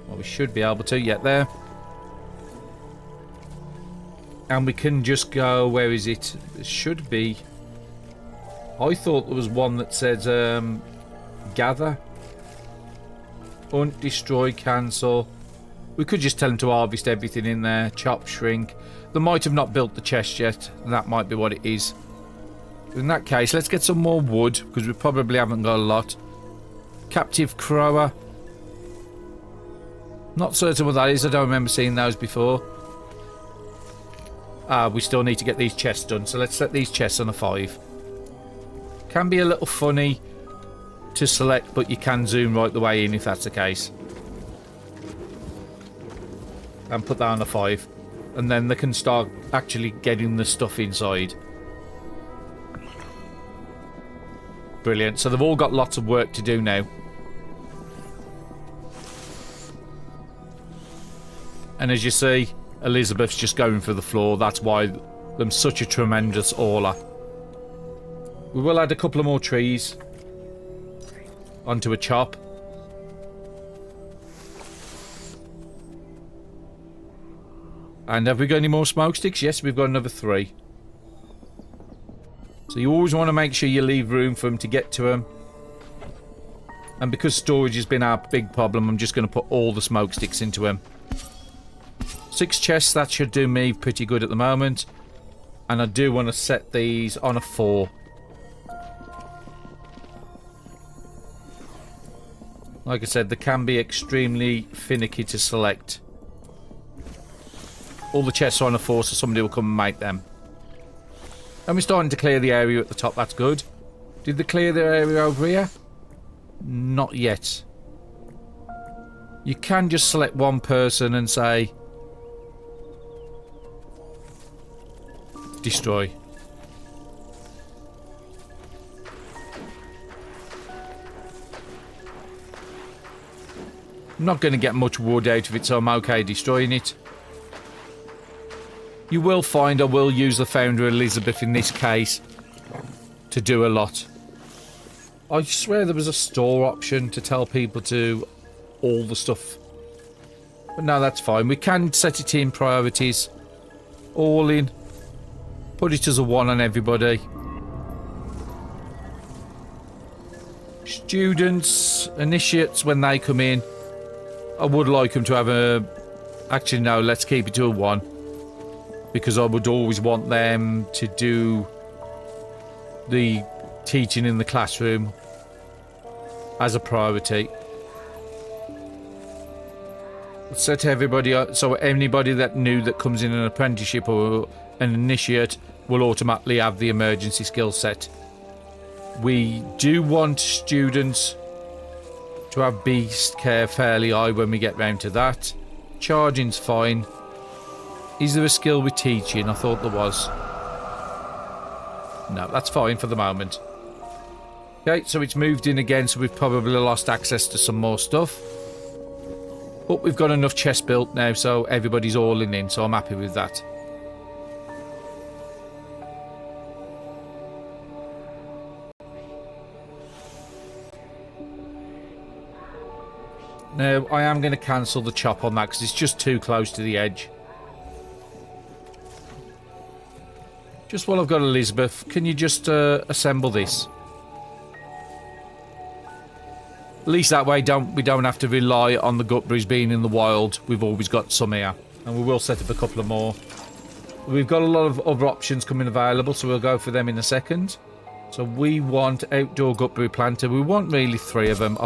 Well, we should be able to. Yeah, there. And we can just go, where is it? It should be. I thought there was one that said gather. Hunt, destroy, cancel. We could just tell them to harvest everything in there. Chop, shrink. They might have not built the chest yet. And that might be what it is. In that case, let's get some more wood, because we probably haven't got a lot. Captive crower. Not certain what that is. I don't remember seeing those before. We still need to get these chests done. So let's set these chests on a 5. Can be a little funny to select, but you can zoom right the way in if that's the case. And put that on a 5. And then they can start actually getting the stuff inside. Brilliant. So they've all got lots of work to do now. And as you see, Elizabeth's just going for the floor. That's why I'm such a tremendous hauler. We will add a couple of more trees onto a chop. And have we got any more smoke sticks? Yes, we've got another 3. So you always want to make sure you leave room for them to get to them. And because storage has been our big problem, I'm just going to put all the smoke sticks into them. 6 chests, that should do me pretty good at the moment. And I do want to set these on a 4. Like I said, they can be extremely finicky to select. All the chests are on a 4, so somebody will come and make them. And we're starting to clear the area at the top, that's good. Did they clear the area over here? Not yet. You can just select one person and say destroy. I'm not going to get much wood out of it, so I'm okay destroying it. You will find I will use the Founder Elizabeth in this case to do a lot. I swear there was a store option to tell people to all the stuff. But no, that's fine. We can set it in priorities. All in. Put it as a 1 on everybody. Students, initiates, when they come in, I would like them to have a... Actually, no, let's keep it to a 1. Because I would always want them to do the teaching in the classroom as a priority. Set everybody up so anybody that new that comes in an apprenticeship or an initiate will automatically have the emergency skill set. We do want students to have beast care fairly high when we get round to that. Charging's fine. Is there a skill with teaching? I thought there was. No, that's fine for the moment. Okay, so it's moved in again, so we've probably lost access to some more stuff. But we've got enough chests built now, so everybody's all in, so I'm happy with that. Now, I am going to cancel the chop on that because it's just too close to the edge. Just while I've got Elizabeth, can you just assemble this? At least that way we don't have to rely on the gut brews being in the wild. We've always got some here. And we will set up a couple of more. We've got a lot of other options coming available, so we'll go for them in a second. So we want outdoor gut brew planter. We want really 3 of them.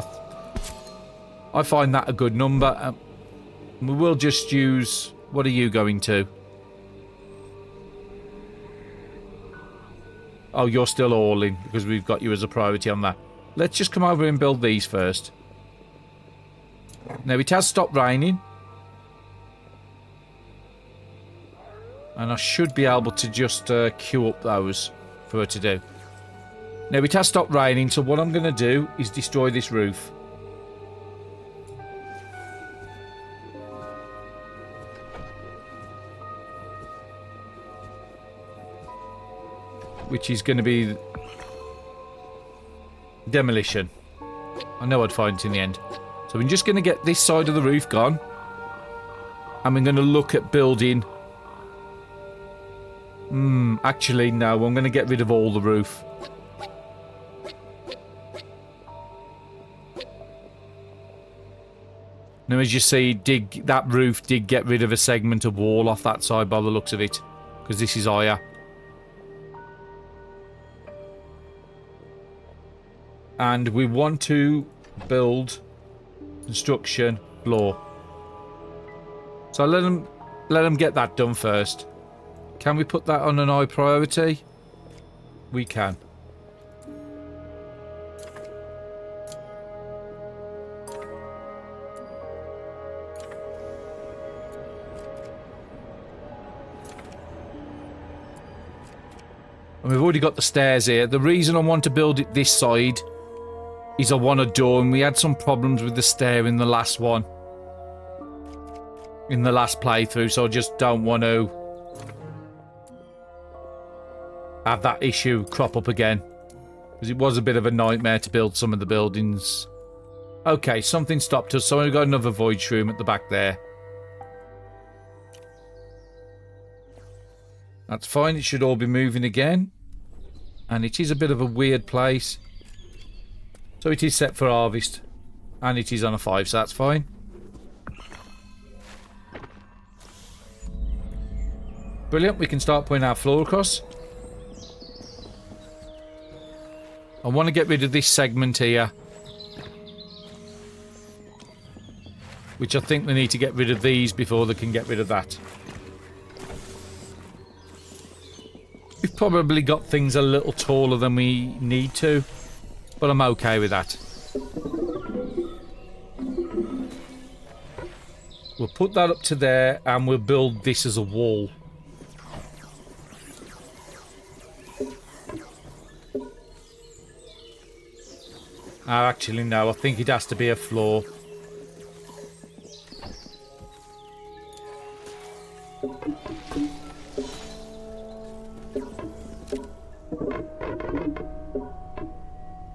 I find that a good number. We will just use... What are you going to? Oh, you're still all in because we've got you as a priority on that. Let's just come over and build these first. Now, it has stopped raining. And I should be able to just queue up those for her to do. Now, it has stopped raining, so what I'm going to do is destroy this roof. Which is going to be demolition. I know I'd find it in the end. So we're just going to get this side of the roof gone. And we're going to look at building... actually, no. I'm going to get rid of all the roof. Now, as you see, that roof did get rid of a segment of wall off that side by the looks of it. Because this is higher. And we want to build construction floor. So let them get that done first. Can we put that on an high priority? We can. And we've already got the stairs here. The reason I want to build it this side is I want a door, and we had some problems with the stair in the last one. In the last playthrough, so I just don't want to have that issue crop up again. Because it was a bit of a nightmare to build some of the buildings. Okay, something stopped us, so we've got another void shroom at the back there. That's fine, it should all be moving again. And it is a bit of a weird place. So it is set for harvest. And it is on a 5, so that's fine. Brilliant, we can start putting our floor across. I want to get rid of this segment here. Which I think they need to get rid of these before they can get rid of that. We've probably got things a little taller than we need to. But I'm okay with that. We'll put that up to there and we'll build this as a wall. Actually, no, I think it has to be a floor.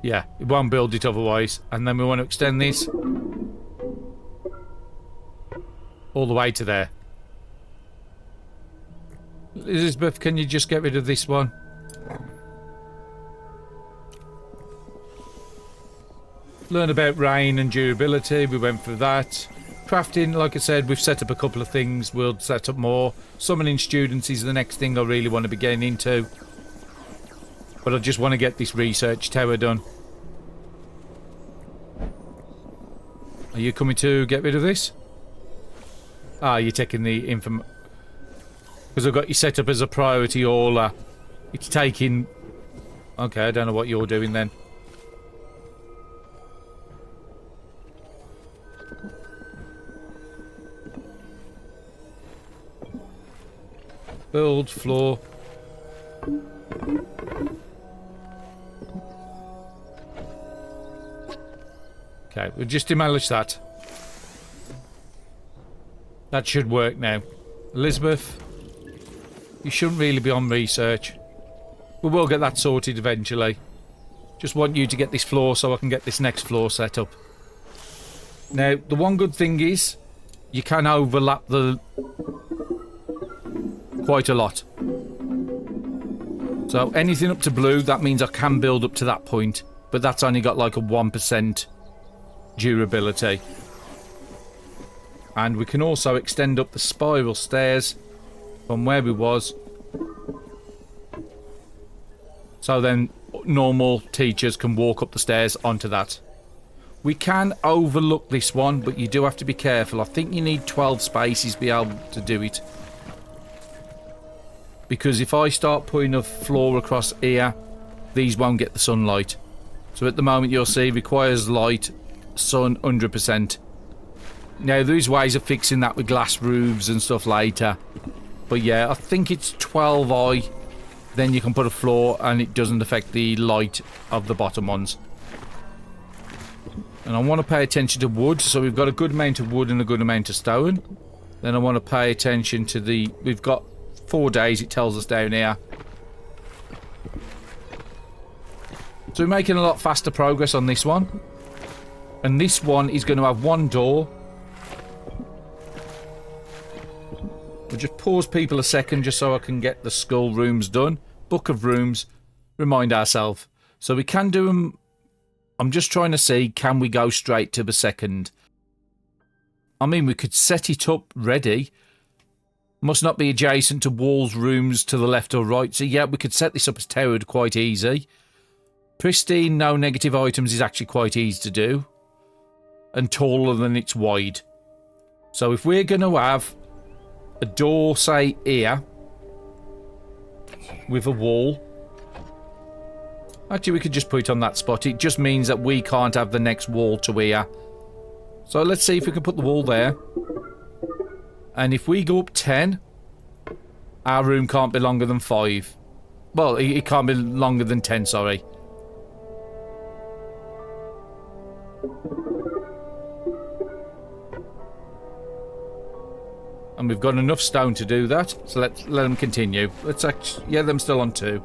Yeah, it won't build it otherwise. And then we want to extend this all the way to there. Elizabeth, can you just get rid of this one? Learn about rain and durability. We went through that. Crafting, like I said, we've set up a couple of things. We'll set up more. Summoning students is the next thing I really want to be getting into. But I just want to get this research tower done. Are you coming to get rid of this? Ah, you're taking the info. Because I've got you set up as a priority hauler. It's taking... Okay, I don't know what you're doing then. Build floor. Okay, we'll just demolish that. That should work now. Elizabeth, you shouldn't really be on research. We will get that sorted eventually. Just want you to get this floor so I can get this next floor set up. Now, the one good thing is you can overlap the... quite a lot. So anything up to blue, that means I can build up to that point. But that's only got like a 1% durability. And we can also extend up the spiral stairs from where we was. So then normal teachers can walk up the stairs onto that. We can overlook this one, but you do have to be careful. I think you need 12 spaces to be able to do it. Because if I start putting a floor across here, these won't get the sunlight. So at the moment you'll see requires light, sun 100%. Now there's ways of fixing that with glass roofs and stuff later. But yeah, I think it's 12i. Then you can put a floor and it doesn't affect the light of the bottom ones. And I want to pay attention to wood. So we've got a good amount of wood and a good amount of stone. Then I want to pay attention to the... We've got 4 days, it tells us down here. So we're making a lot faster progress on this one. And this one is going to have one door. We'll just pause people a second just so I can get the skull rooms done. Book of rooms. Remind ourselves. So we can do them. I'm just trying to see, can we go straight to the second? I mean, we could set it up ready. Must not be adjacent to walls, rooms to the left or right. So yeah, we could set this up as towered quite easy. Pristine, no negative items is actually quite easy to do. And taller than it's wide. So if we're going to have a door, say, here, with a wall. Actually, we could just put it on that spot. It just means that we can't have the next wall to here. So let's see if we can put the wall there. And if we go up 10, our room can't be longer than 5. Well, it can't be longer than 10, sorry. And we've got enough stone to do that. So let them continue. Let's actually... Yeah, them still on 2.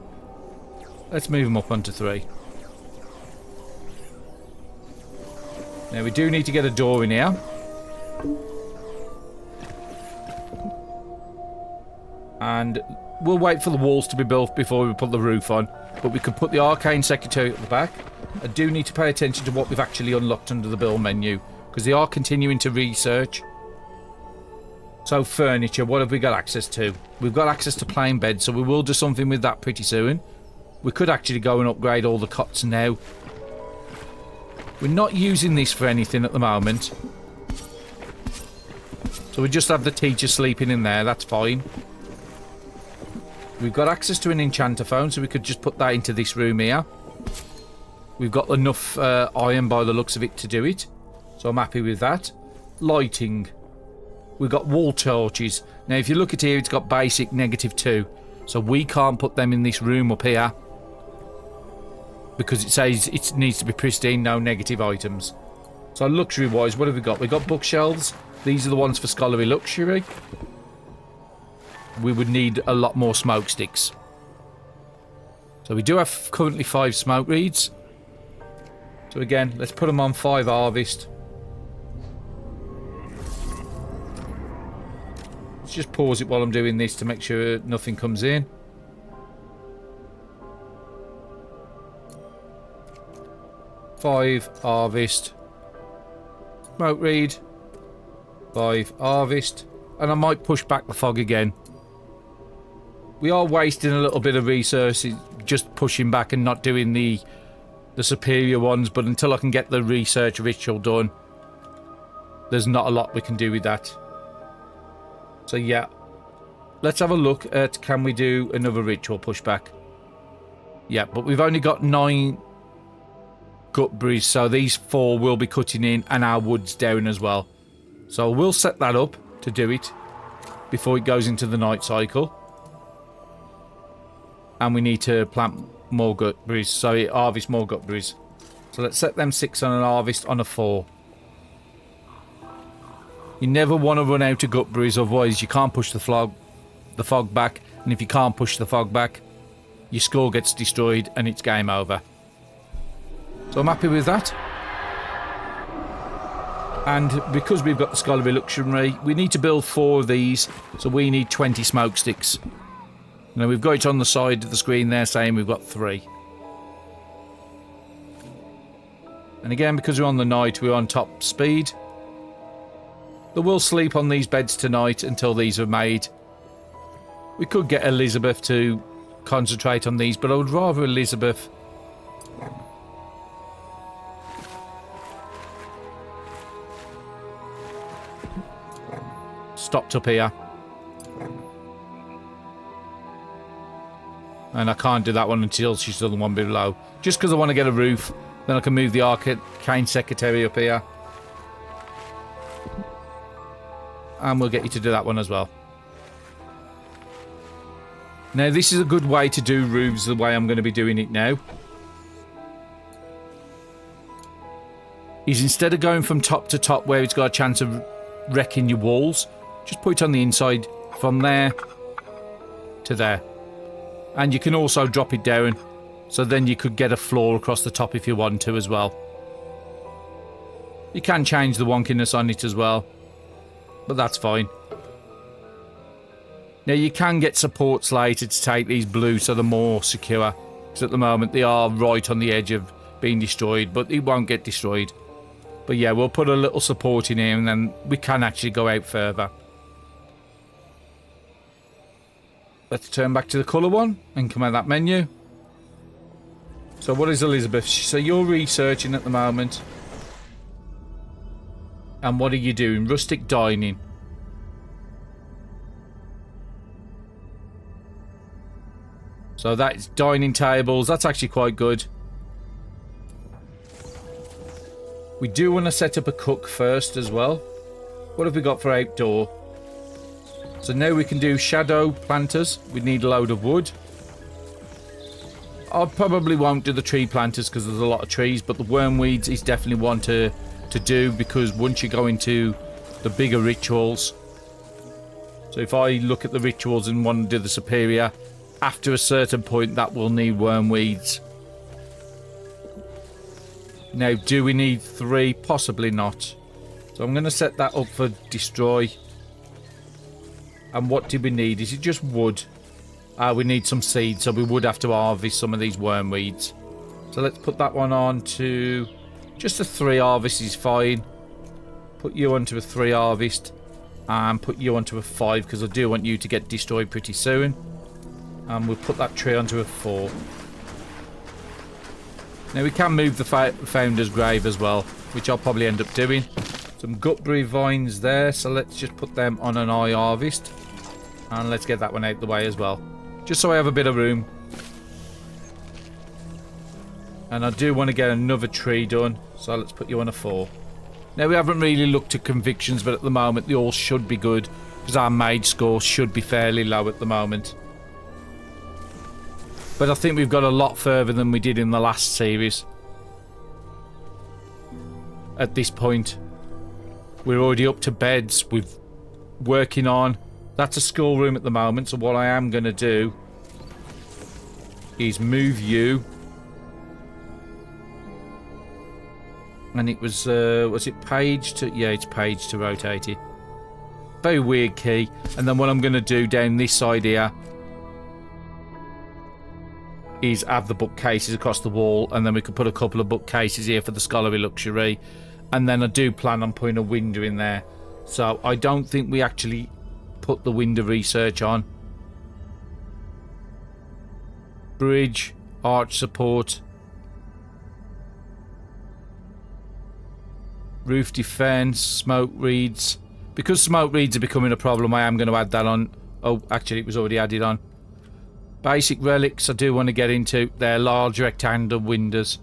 Let's move them up onto 3. Now, we do need to get a door in here. And we'll wait for the walls to be built before we put the roof on. But we could put the arcane secretary at the back. I do need to pay attention to what we've actually unlocked under the build menu, because they are continuing to research. So furniture, what have we got access to? We've got access to plain beds, so we will do something with that pretty soon. We could actually go and upgrade all the cots now. We're not using this for anything at the moment. So we just have the teacher sleeping in there, that's fine. We've got access to an enchanter phone, so we could just put that into this room here. We've got enough iron by the looks of it to do it. So I'm happy with that. Lighting. We've got wall torches. Now if you look at here, it's got basic -2. So we can't put them in this room up here, because it says it needs to be pristine, no negative items. So luxury wise, what have we got? We've got bookshelves. These are the ones for scholarly luxury. We would need a lot more smoke sticks. So we do have currently 5 smoke reeds. So again, let's put them on 5 harvest. Let's just pause it while I'm doing this to make sure nothing comes in. Five harvest. Smoke reed. 5 harvest. And I might push back the fog again. We are wasting a little bit of resources just pushing back and not doing the superior ones, but until I can get the research ritual done, there's not a lot we can do with that. So yeah, let's have a look at, can we do another ritual pushback? Yeah, but we've only got 9 gut brews, so these 4 will be cutting in and our wood's down as well. So we'll set that up to do it before it goes into the night cycle. And we need to plant more gut brews, so it harvest more gut brews. So let's set them 6 on an harvest on a 4. You never want to run out of gut brews, otherwise you can't push the fog back, and if you can't push the fog back, your score gets destroyed and it's game over. So I'm happy with that. And because we've got the scholarly luxury, we need to build 4 of these, so we need 20 smoke sticks. Now we've got it on the side of the screen there saying we've got 3. And again, because we're on the night, we're on top speed. But we'll sleep on these beds tonight until these are made. We could get Elizabeth to concentrate on these, but I would rather Elizabeth stopped up here. And I can't do that one until she's done the one below. Just because I want to get a roof. Then I can move the arcane secretary up here. And we'll get you to do that one as well. Now this is a good way to do roofs the way I'm going to be doing it now. Is instead of going from top to top where it's got a chance of wrecking your walls, just put it on the inside from there to there. And you can also drop it down, so then you could get a floor across the top if you want to as well. You can change the wonkiness on it as well, but that's fine. Now you can get supports later to take these blue so they're more secure, because at the moment they are right on the edge of being destroyed, but it won't get destroyed. But yeah, we'll put a little support in here and then we can actually go out further. Let's turn back to the colour one and come out of that menu. So what is Elizabeth? So you're researching at the moment. And what are you doing? Rustic dining. So that's dining tables. That's actually quite good. We do want to set up a cook first as well. What have we got for outdoor? So now we can do shadow planters. We need a load of wood. I probably won't do the tree planters because there's a lot of trees, but the wormweeds is definitely one to do, because once you go into the bigger rituals. So if I look at the rituals and want to do the superior, after a certain point that will need wormweeds. Now, do we need 3? Possibly not. So I'm going to set that up for destroy. And what do we need? Is it just wood? We need some seeds, so we would have to harvest some of these wormweeds. So let's put that one on to just a 3 harvest is fine. Put you onto a 3 harvest and put you onto a 5 because I do want you to get destroyed pretty soon. And we'll put that tree onto a 4. Now we can move the founder's grave as well, which I'll probably end up doing. Some gutberry vines there, so let's just put them on an eye harvest. And let's get that one out the way as well. Just so I have a bit of room. And I do want to get another tree done, so let's put you on a 4. Now we haven't really looked at convictions, but at the moment they all should be good. Because our mage score should be fairly low at the moment. But I think we've got a lot further than we did in the last series. At this point. We're already up to beds. We're working on. That's a schoolroom at the moment. So what I am going to do is move you. And it was it page to... Yeah, it's page to rotate it. Very weird key. And then what I'm going to do down this side here is have the bookcases across the wall, and then we could put a couple of bookcases here for the scholarly luxury, and then I do plan on putting a window in there. So I don't think we actually put the window research on. Bridge, arch support, roof defense, smoke reeds. Because smoke reeds are becoming a problem, I am going to add that on. Oh, actually it was already added on. Basic relics I do want to get into. They're large rectangular windows.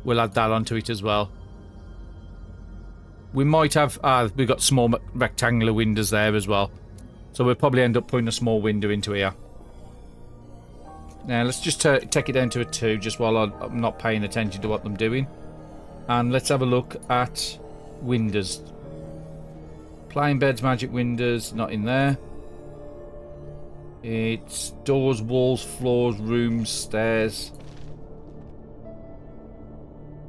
We'll add that onto it as well. We might have... we've got small rectangular windows there as well. So we'll probably end up putting a small window into here. Now let's just take it down to a 2 just while I'm not paying attention to what I'm doing. And let's have a look at windows. Plain beds, magic windows, not in there. It's doors, walls, floors, rooms, stairs.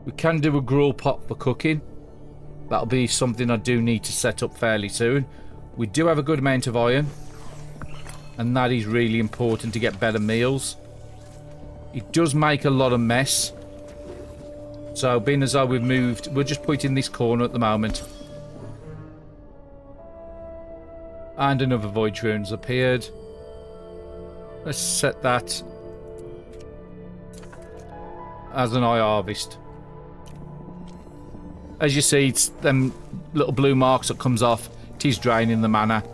We can do a grill pot for cooking. That'll be something I do need to set up fairly soon. We do have a good amount of iron, and that is really important to get better meals. It does make a lot of mess. So being as though we've moved, we'll just put it in this corner at the moment. And another void rune's appeared. Let's set that as an eye harvest. As you see, it's them little blue marks that comes off. It is draining the mana.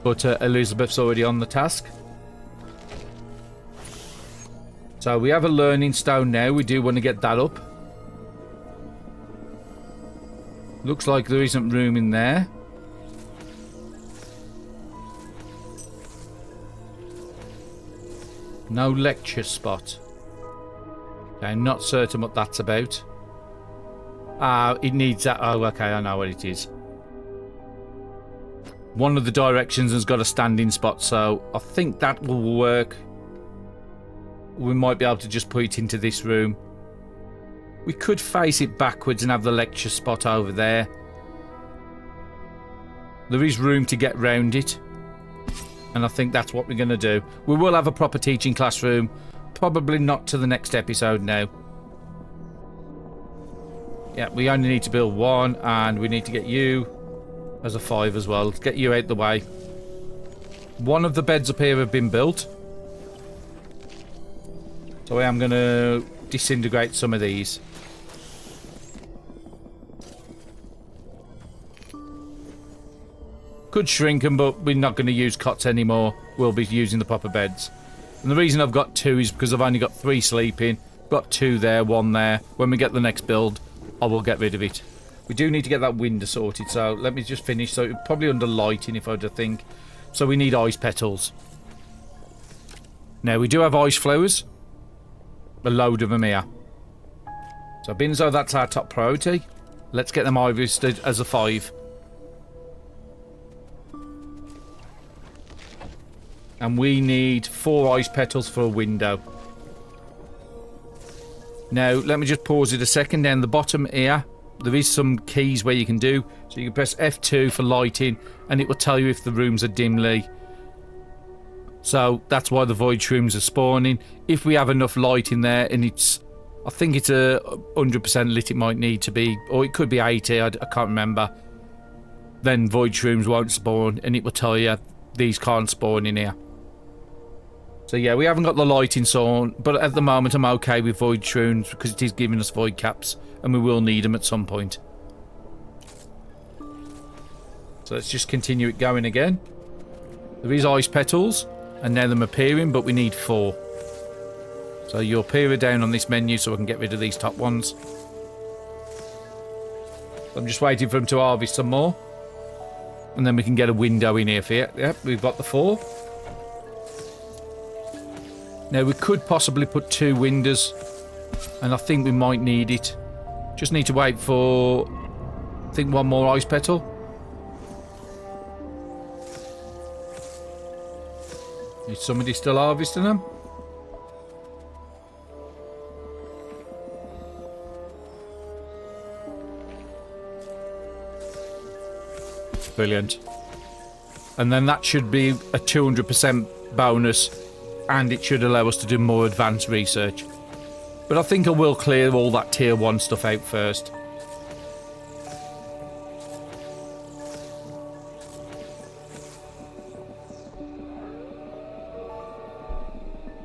But Elizabeth's already on the task. So we have a learning stone now. We do want to get that up. Looks like there isn't room in there. No lecture spot. Okay, I'm not certain what that's about. It needs that. Oh, okay, I know what it is. One of the directions has got a standing spot, so I think that will work. We might be able to just put it into this room. We could face it backwards and have the lecture spot over there. There is room to get round it. And I think that's what we're going to do. We will have a proper teaching classroom. Probably not to the next episode now. Yeah, we only need to build 1. And we need to get you as a 5 as well. Let's get you out the way. One of the beds up here have been built. So I am going to disintegrate some of these. Could shrink them, but we're not going to use cots anymore. We'll be using the proper beds. And the reason I've got 2 is because I've only got 3 sleeping. Got 2 there, 1 there. When we get the next build, I will get rid of it. We do need to get that window sorted, so let me just finish. So it's probably under lighting if I were to think. So we need ice petals. Now we do have ice flowers. A load of them here. So being as though that's our top priority, let's get them harvested as a 5. And we need 4 ice petals for a window. Now, let me just pause it a second. Down the bottom here, there is some keys where you can do. So you can press F2 for lighting, and it will tell you if the rooms are dimly. So that's why the void shrooms are spawning. If we have enough light in there, and I think it's a 100% lit, it might need to be, or it could be 80, I can't remember. Then void shrooms won't spawn, and it will tell you these can't spawn in here. So yeah, we haven't got the lighting on, but at the moment I'm okay with void shrooms because it is giving us void caps, and we will need them at some point. So let's just continue it going again. There is ice petals, and now them appearing, but we need 4. So you'll appear down on this menu so I can get rid of these top ones. I'm just waiting for them to harvest some more. And then we can get a window in here for you. Yep, we've got the 4. Now we could possibly put 2 windows, and I think we might need it. Just need to wait for, I think, 1 more ice petal. Is somebody still harvesting them? Brilliant. And then that should be a 200% bonus, and it should allow us to do more advanced research. But I think I will clear all that tier 1 stuff out first.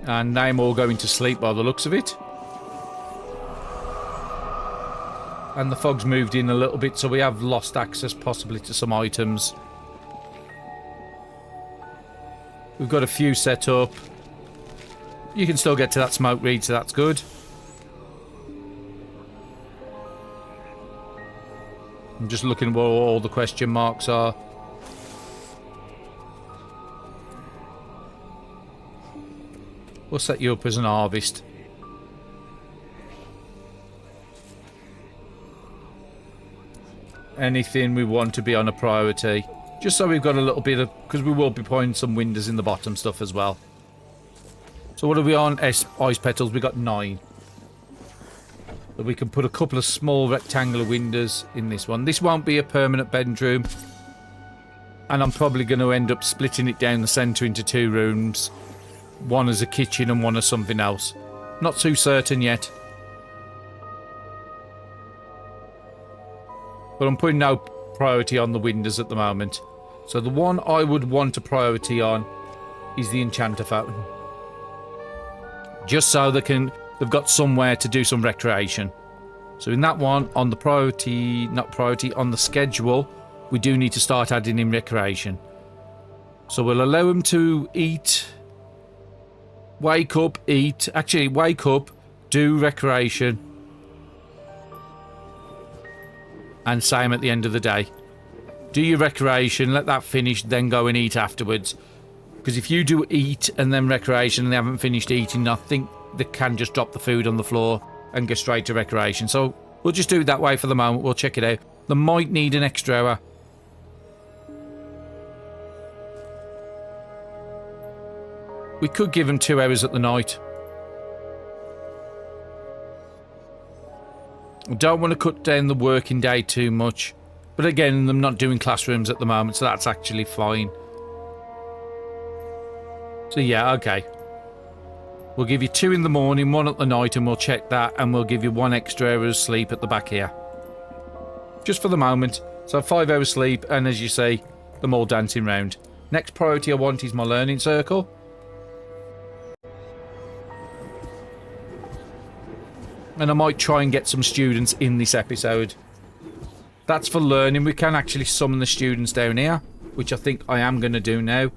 And now I'm all going to sleep by the looks of it. And the fog's moved in a little bit, so we have lost access possibly to some items. We've got a few set up. You can still get to that smoke reed, so that's good. I'm just looking where all the question marks are. We'll set you up as an harvest. Anything we want to be on a priority. Just so we've got a little bit of... because we will be putting some windows in the bottom stuff as well. So what are we on? Ice petals. We got 9. So we can put a couple of small rectangular windows in this one. This won't be a permanent bedroom. And I'm probably going to end up splitting it down the centre into 2 rooms. One as a kitchen and one as something else. Not too certain yet. But I'm putting no priority on the windows at the moment. So the one I would want a priority on is the enchanter fountain. Just so they've got somewhere to do some recreation. So in that one, on the on the schedule, we do need to start adding in recreation. So we'll allow them to eat, wake up, eat. Actually, wake up, do recreation, and same at the end of the day. Do your recreation, let that finish, then go and eat afterwards. Because if you do eat and then recreation and they haven't finished eating, I think they can just drop the food on the floor and go straight to recreation. So we'll just do it that way for the moment. We'll check it out. They might need an extra hour. We could give them 2 hours at the night. I don't want to cut down the working day too much. But again, I'm not doing classrooms at the moment, so that's actually fine. So yeah, okay. We'll give you 2 in the morning, 1 at the night, and we'll check that, and we'll give you 1 extra hour of sleep at the back here. Just for the moment. So 5 hours sleep, and as you see, them all dancing round. Next priority I want is my learning circle. And I might try and get some students in this episode. That's for learning. We can actually summon the students down here, which I think I am going to do now.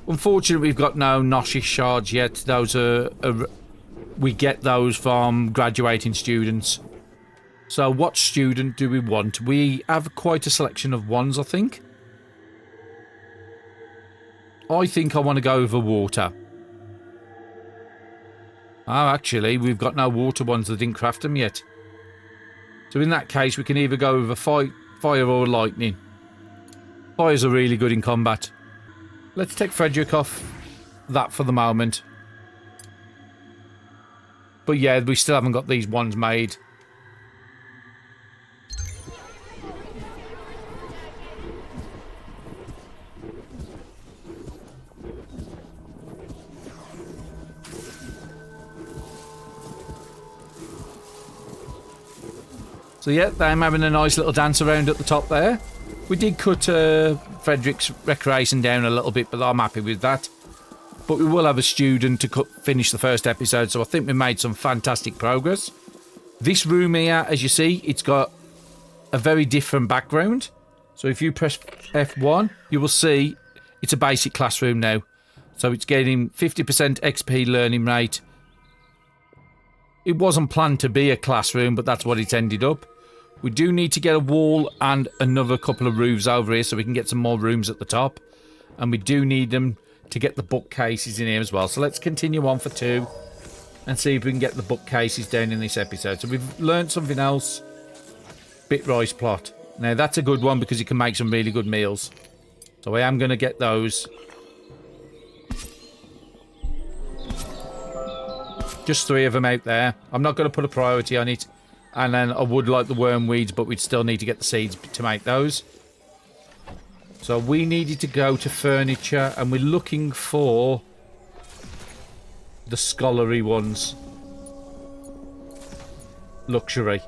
Unfortunately, we've got no Gnosis shards yet. Those are we get those from graduating students. So what student do we want? We have quite a selection of ones, I think. I think I want to go over water. Oh, actually, we've got no water ones that didn't craft them yet. So in that case, we can either go over fire or lightning. Fires are really good in combat. Let's take Frederick off that for the moment. But yeah, we still haven't got these ones made. So yeah, I'm having a nice little dance around at the top there. We did cut Frederick's recreation down a little bit, but I'm happy with that. But we will have a student to finish the first episode, so I think we made some fantastic progress. This room here, as you see, it's got a very different background. So if you press F1, you will see it's a basic classroom now. So it's getting 50% XP learning rate. It wasn't planned to be a classroom, but that's what it's ended up. We do need to get a wall and another couple of roofs over here so we can get some more rooms at the top. And we do need them to get the bookcases in here as well. So let's continue on for 2 and see if we can get the bookcases down in this episode. So we've learned something else. Bit rice plot. Now that's a good one because you can make some really good meals. So I am going to get those. Just 3 of them out there. I'm not going to put a priority on it. And then I would like the worm weeds, but we'd still need to get the seeds to make those. So we needed to go to furniture, and we're looking for the scholarly ones. Luxury.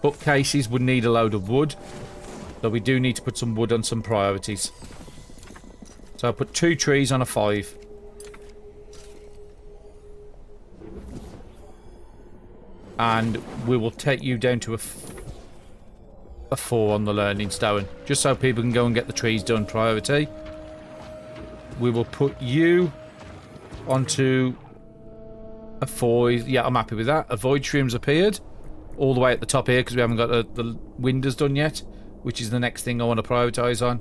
Bookcases would need a load of wood. So we do need to put some wood on some priorities. So I put 2 trees on a 5. And we will take you down to a 4 on the learning stone. Just so people can go and get the trees done priority. We will put you onto a 4. Yeah, I'm happy with that. A void shroom's appeared. All the way at the top here because we haven't got the windows done yet. Which is the next thing I want to prioritise on.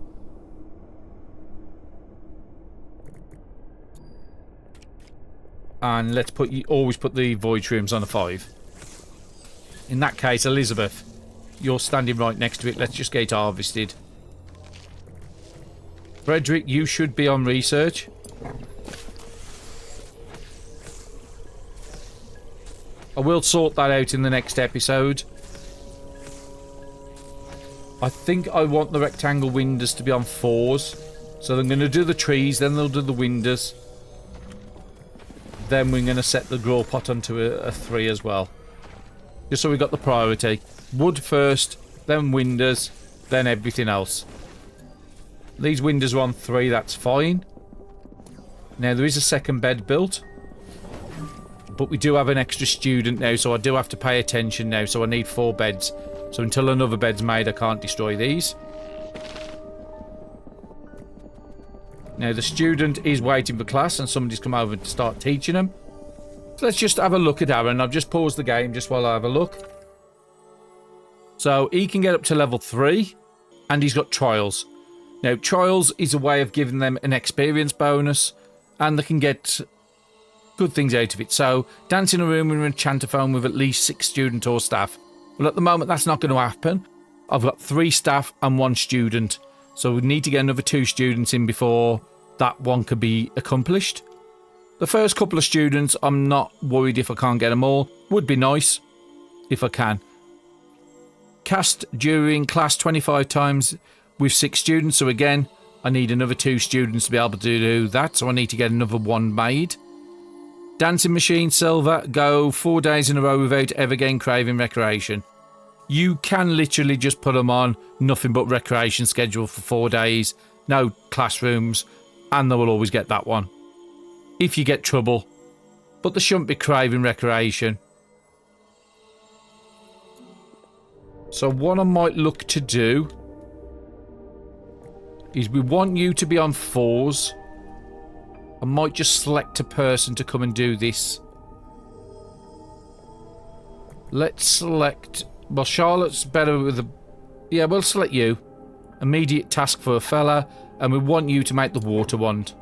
And let's always put the void shrooms on a 5. In that case, Elizabeth, you're standing right next to it. Let's just get it harvested. Frederick, you should be on research. I will sort that out in the next episode. I think I want the rectangle windows to be on 4s. So I'm going to do the trees, then they'll do the windows. Then we're going to set the grow pot onto a 3 as well. Just so we got the priority. Wood first, then windows, then everything else. These windows are on 3, that's fine. Now there is a second bed built. But we do have an extra student now, so I do have to pay attention now. So I need 4 beds. So until another bed's made, I can't destroy these. Now the student is waiting for class and somebody's come over to start teaching him. So let's just have a look at Aaron. I've just paused the game just while I have a look. So he can get up to level 3 and he's got trials. Now trials is a way of giving them an experience bonus and they can get good things out of it. So dance in a room in an enchantophone with at least 6 student or staff. Well, at the moment that's not going to happen. I've got 3 staff and 1 student. So we need to get another 2 students in before that one could be accomplished. The first couple of students, I'm not worried if I can't get them all. Would be nice if I can. Cast during class 25 times with 6 students. So again, I need another 2 students to be able to do that. So I need to get another 1 made. Dancing machine silver, go 4 days in a row without ever getting craving recreation. You can literally just put them on nothing but recreation schedule for 4 days. No classrooms. And they will always get that one. If you get trouble. But they shouldn't be craving recreation. So what I might look to do is we want you to be on 4s. I might just select a person to come and do this. Let's select... Well, Charlotte's better with a... Yeah, we'll select you. Immediate task for a fella. And we want you to make the water wand.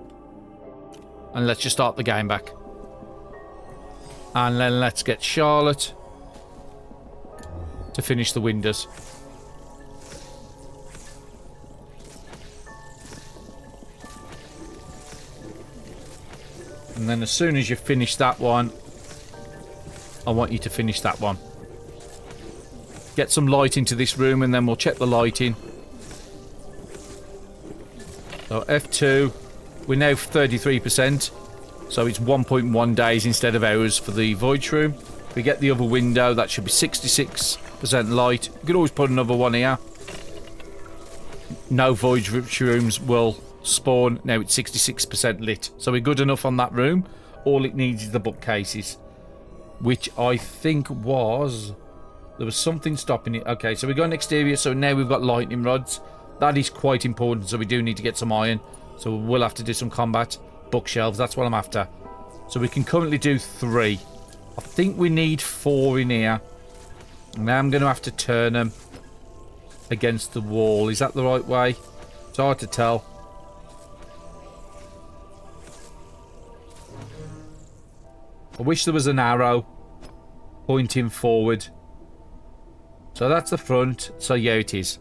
And let's just start the game back. And then let's get Charlotte to finish the windows. And then as soon as you finish that one, I want you to finish that one. Get some light into this room and then we'll check the lighting. So F2, we're now 33%. So it's 1.1 days instead of hours for the void shroom. If we get the other window, that should be 66% 66% light. You could always put another one here. No void rooms will spawn. Now it's 66% lit. So we're good enough on that room. All it needs is the bookcases. Which I think was... There was something stopping it. Okay, so we're going exterior. So now we've got lightning rods. That is quite important. So we do need to get some iron. So we'll have to do some combat. Bookshelves, that's what I'm after. So we can currently do 3. I think we need 4 in here. Now I'm going to have to turn them against the wall. Is that the right way? It's hard to tell. I wish there was an arrow pointing forward. So that's the front. So yeah, it is.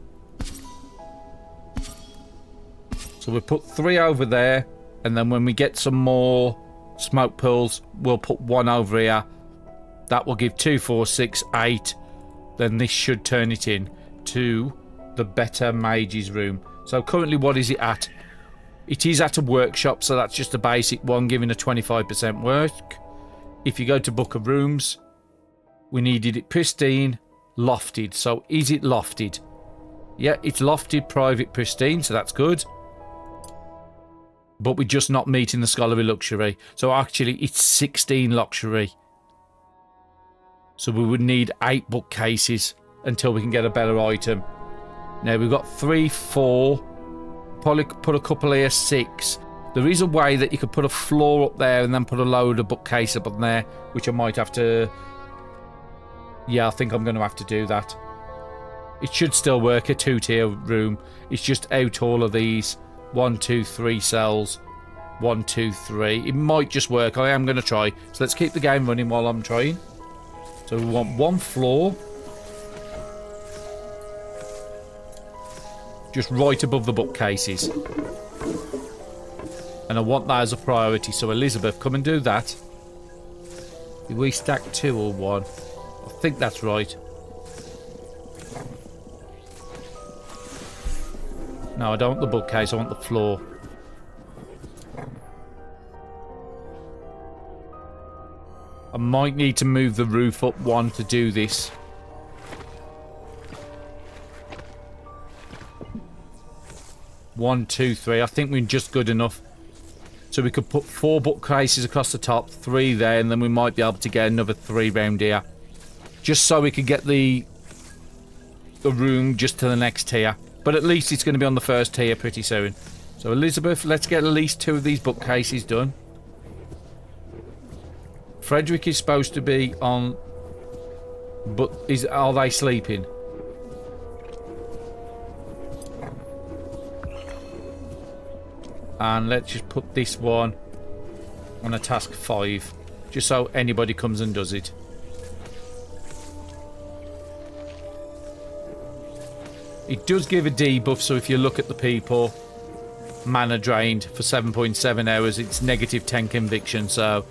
So we'll put 3 over there. And then when we get some more smoke pools, we'll put 1 over here. That will give 2, 4, 6, 8. Then this should turn it in to the better mages room. So currently, what is it at? It is at a workshop, so that's just a basic one, giving a 25% work. If you go to book of rooms, we needed it pristine, lofted. So is it lofted? Yeah, it's lofted, private, pristine, so that's good. But we're just not meeting the scholarly luxury. So actually, it's 16 luxury. So we would need 8 bookcases until we can get a better item. Now we've got 3, 4. Probably put a couple here, 6. There is a way that you could put a floor up there and then put a load of bookcase up on there, which I might have to... Yeah, I think I'm going to have to do that. It should still work, a 2-tier room. It's just out all of these. 1, 2, 3 cells. 1, 2, 3. It might just work. I am going to try. So let's keep the game running while I'm trying. So we want 1 floor. Just right above the bookcases. And I want that as a priority. So Elizabeth, come and do that. Did we stack 2 or 1? I think that's right. No, I don't want the bookcase. I want the floor. I might need to move the roof up 1 to do this. One, 2, 3. I think we're just good enough. So we could put 4 bookcases across the top, 3 there, and then we might be able to get another 3 round here. Just so we could get the room just to the next tier. But at least it's going to be on the first tier pretty soon. So Elizabeth, let's get at least 2 of these bookcases done. Frederick is supposed to be on... But are they sleeping? And let's just put this one on a task 5. Just so anybody comes and does it. It does give a debuff, so if you look at the people, mana drained for 7.7 hours, it's negative 10 conviction, so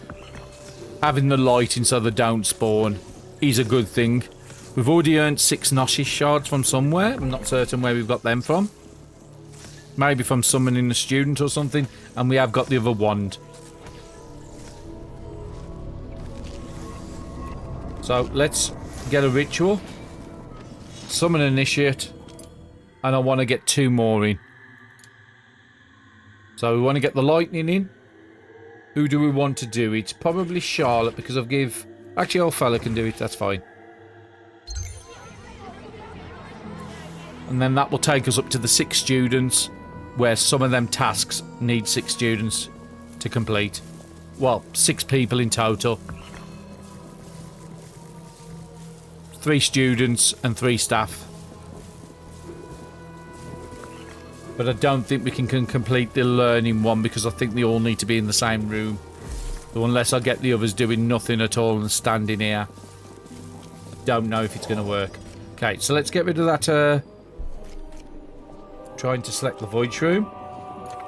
having the lighting so they don't spawn is a good thing. We've already earned 6 Gnosis shards from somewhere. I'm not certain where we've got them from. Maybe from summoning a student or something. And we have got the other wand. So let's get a ritual. Summon an initiate. And I want to get 2 more in. So we want to get the lightning in. Who do we want to do it? Probably Charlotte, because I've give... Actually, old fella can do it, that's fine. And then that will take us up to the 6 students, where some of them tasks need 6 students to complete. Well, 6 people in total. 3 students and 3 staff. But I don't think we can complete the learning one because I think they all need to be in the same room. So unless I get the others doing nothing at all and standing here, I don't know if it's going to work. Okay, so let's get rid of that. Trying to select the void shroom.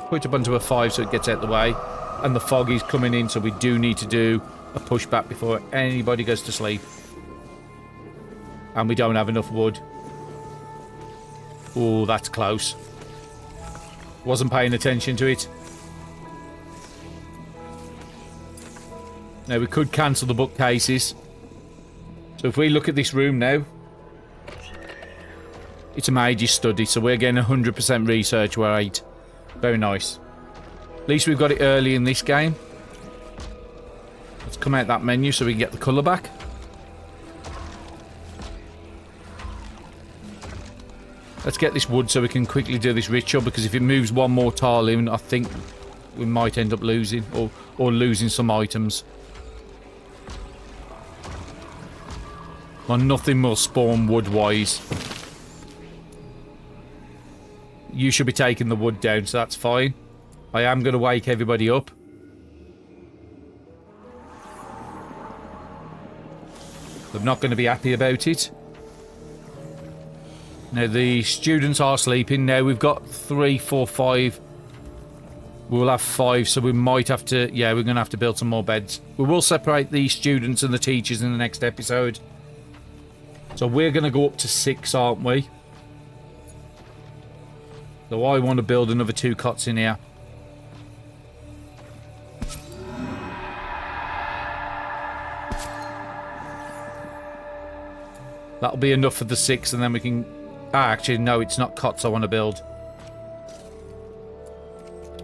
Put it up onto a 5 so it gets out the way. And the fog is coming in, so we do need to do a pushback before anybody goes to sleep. And we don't have enough wood. Oh, that's close. Wasn't paying attention to it. Now we could cancel the bookcases. So if we look at this room now, It's a mage's study, so we're getting 100% research rate. Very nice. At least we've got it early in this game. Let's come out that menu so we can get the colour back. Let's get this wood so we can quickly do this ritual, because if it moves one more tile in, I think we might end up losing, or losing some items. Well, nothing will spawn wood-wise. You should be taking the wood down, so that's fine. I am going to wake everybody up. I'm not going to be happy about it. Now, the students are sleeping. Now, we've got 3, 4, 5. We'll have 5, so we might have to... Yeah, we're going to have to build some more beds. We will separate the students and the teachers in the next episode. So we're going to go up to 6, aren't we? So I want to build another 2 cots in here. That'll be enough for the 6, and then we can... Ah, actually, no, it's not cots I want to build.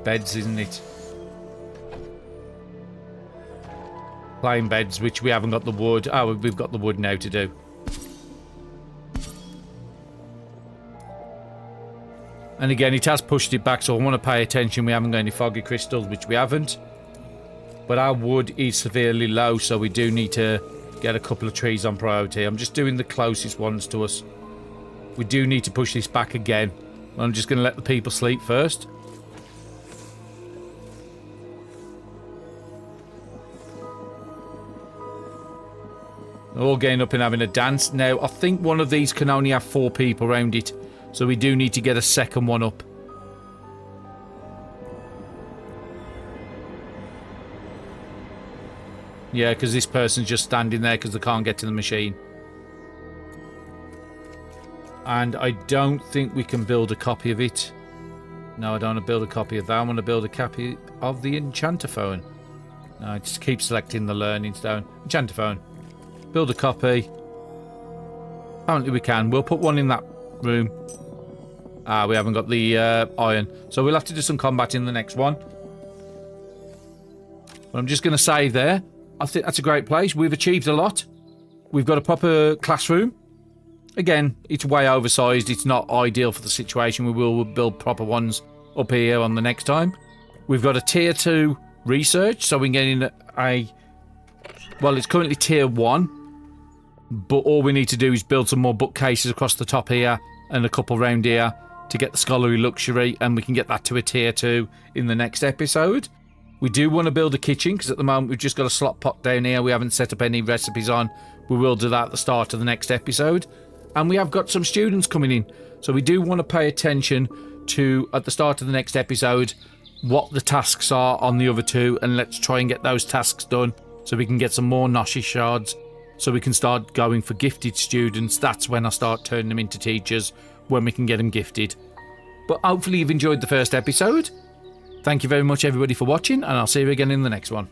Beds, isn't it? Plain beds, which we haven't got the wood. Oh, we've got the wood now to do. And again, it has pushed it back, so I want to pay attention. We haven't got any foggy crystals, which we haven't. But our wood is severely low, so we do need to get a couple of trees on priority. I'm just doing the closest ones to us. We do need to push this back again. I'm just going to let the people sleep first. They're all getting up and having a dance. Now, I think one of these can only have 4 people around it. So we do need to get a second one up. Yeah, because this person's just standing there because they can't get to the machine. And I don't think we can build a copy of it. No, I don't want to build a copy of that. I want to build a copy of the enchantophone. No, I just keep selecting the learning stone. Enchantophone. Build a copy. Apparently we can. We'll put one in that room. Ah, we haven't got the iron. So we'll have to do some combat in the next one. But I'm just going to save there. I think that's a great place. We've achieved a lot. We've got a proper classroom. Again, it's way oversized. It's not ideal for the situation. We will build proper ones up here on the next time. We've got a tier 2 research, so we can get in a... Well, it's currently tier 1, but all we need to do is build some more bookcases across the top here and a couple round here to get the scholarly luxury, and we can get that to a tier 2 in the next episode. We do want to build a kitchen, because at the moment we've just got a slot pot down here. We haven't set up any recipes on. We will do that at the start of the next episode. And we have got some students coming in. So we do want to pay attention to, at the start of the next episode, what the tasks are on the other 2. And let's try and get those tasks done so we can get some more Noshi shards. So we can start going for gifted students. That's when I start turning them into teachers, when we can get them gifted. But hopefully you've enjoyed the first episode. Thank you very much everybody for watching, and I'll see you again in the next one.